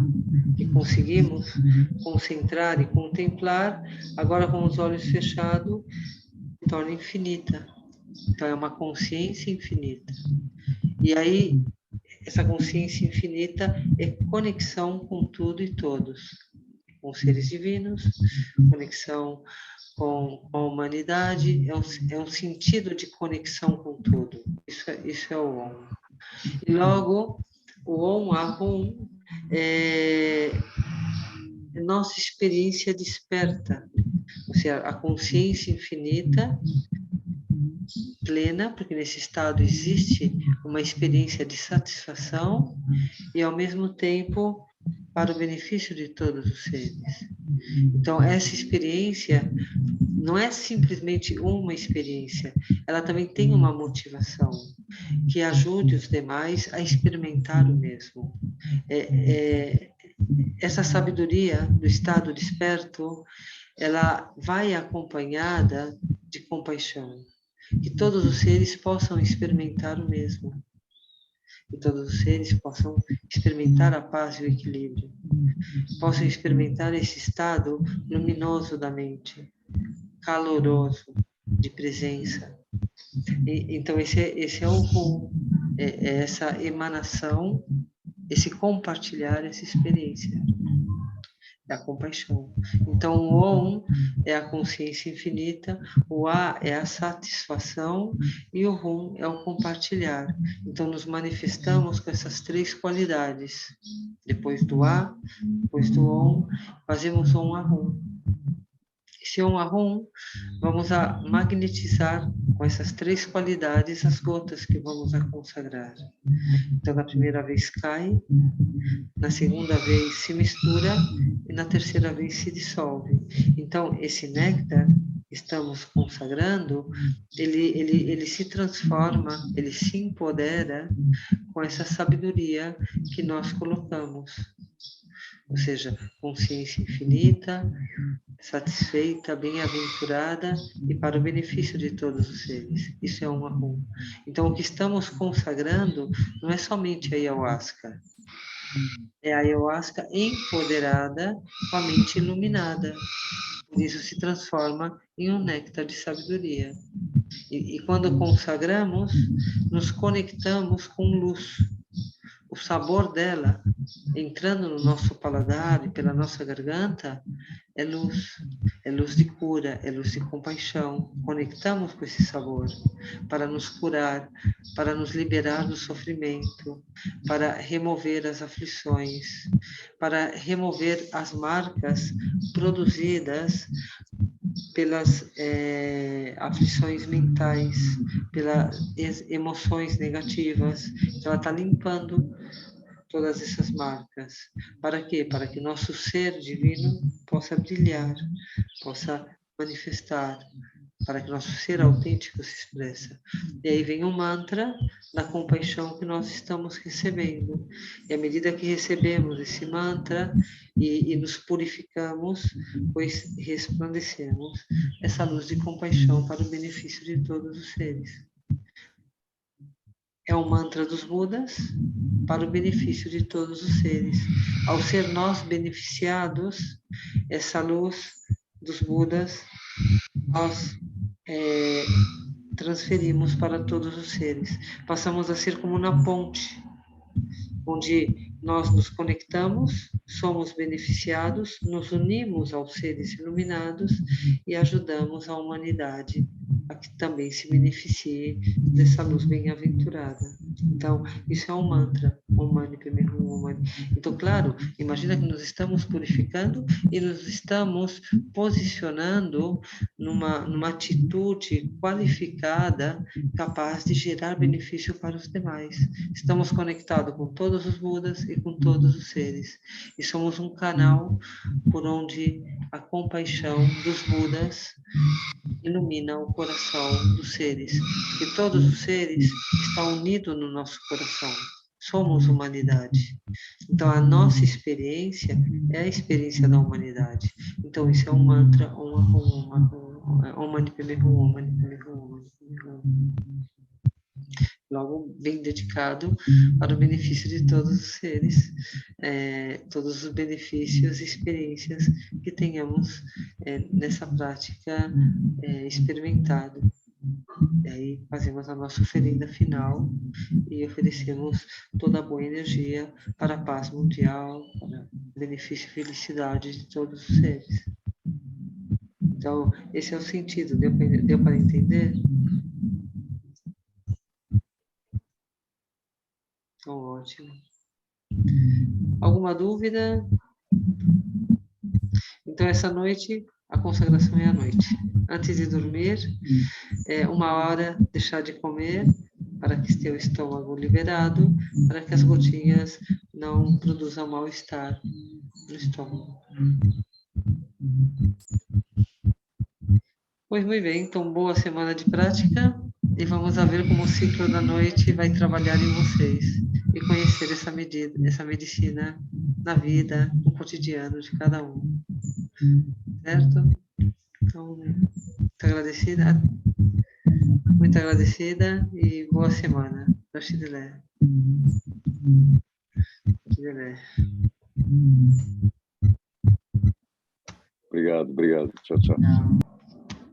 que conseguimos concentrar e contemplar, agora com os olhos fechados, se torna infinita. Então, é uma consciência infinita. E aí, essa consciência infinita é conexão com tudo e todos. Com os seres divinos, conexão com a humanidade, é um sentido de conexão com tudo. Isso é o OM. E logo, o OM, Ahum, é nossa experiência desperta. Ou seja, a consciência infinita plena, porque nesse estado existe uma experiência de satisfação e, ao mesmo tempo, para o benefício de todos os seres. Então, essa experiência não é simplesmente uma experiência, ela também tem uma motivação que ajude os demais a experimentar o mesmo. Essa sabedoria do estado desperto, ela vai acompanhada de compaixão, que todos os seres possam experimentar o mesmo, que todos os seres possam experimentar a paz e o equilíbrio, possam experimentar esse estado luminoso da mente, caloroso, de presença. Então, esse é o Hum, é essa emanação, esse compartilhar essa experiência, é a compaixão. Então, o Om é a consciência infinita, o A é a satisfação e o Hum é o compartilhar. Então, nos manifestamos com essas três qualidades. Depois do A, depois do Om, fazemos Om a Hum. Esse Om a Hum, vamos a magnetizar com essas três qualidades as gotas que vamos a consagrar. Então, na primeira vez cai, na segunda vez se mistura e na terceira vez se dissolve. Então, esse néctar que estamos consagrando, ele se transforma, ele se empodera com essa sabedoria que nós colocamos. Ou seja, consciência infinita, satisfeita, bem-aventurada e para o benefício de todos os seres. Isso é um Ahum. Então, o que estamos consagrando não é somente a ayahuasca, é a ayahuasca empoderada com a mente iluminada. Por isso se transforma em um néctar de sabedoria. E quando consagramos, nos conectamos com luz. O sabor dela, entrando no nosso paladar e pela nossa garganta, é luz de cura, é luz de compaixão. Conectamos com esse sabor para nos curar, para nos liberar do sofrimento, para remover as aflições, para remover as marcas produzidas pelas aflições mentais, pelas emoções negativas. Então, ela está limpando todas essas marcas. Para quê? Para que nosso ser divino possa brilhar, possa manifestar, para que nosso ser autêntico se expressa. E aí vem o mantra da compaixão que nós estamos recebendo. E à medida que recebemos esse mantra e nos purificamos, pois resplandecemos essa luz de compaixão para o benefício de todos os seres. É o mantra dos Budas para o benefício de todos os seres. Ao ser nós beneficiados, essa luz dos Budas, nós transferimos para todos os seres. Passamos a ser como na ponte, onde nós nos conectamos, somos beneficiados, nos unimos aos seres iluminados e ajudamos a humanidade a que também se beneficie dessa luz bem-aventurada. Então, isso é um mantra, Om Mani Padme Hum, Om Mani. Então, claro, imagina que nos estamos purificando e nos estamos posicionando numa atitude qualificada, capaz de gerar benefício para os demais. Estamos conectados com todos os Budas e com todos os seres. E somos um canal por onde a compaixão dos Budas ilumina o coração dos seres. E todos os seres estão unidos no nosso coração. Somos humanidade. Então, a nossa experiência é a experiência da humanidade. Então, isso é um mantra, Om Mani Padme Hum, Om Mani Padme Hum, Om Mani Padme Hum. Logo, bem dedicado para o benefício de todos os seres, todos os benefícios e experiências que tenhamos nessa prática experimentado. E aí fazemos a nossa oferenda final e oferecemos toda a boa energia para a paz mundial, para o benefício e felicidade de todos os seres. Então, esse é o sentido. Deu para entender? Então, ótimo. Alguma dúvida? Então, essa noite, a consagração é à noite. Antes de dormir, 1 hora deixar de comer, para que esteja o estômago liberado, para que as gotinhas não produzam mal-estar no estômago. Pois muito bem, então boa semana de prática e vamos a ver como o ciclo da noite vai trabalhar em vocês e conhecer essa medicina na vida, no cotidiano de cada um, certo? Então, muito agradecida e boa semana. Obrigado. Obrigado. Tchau, tchau.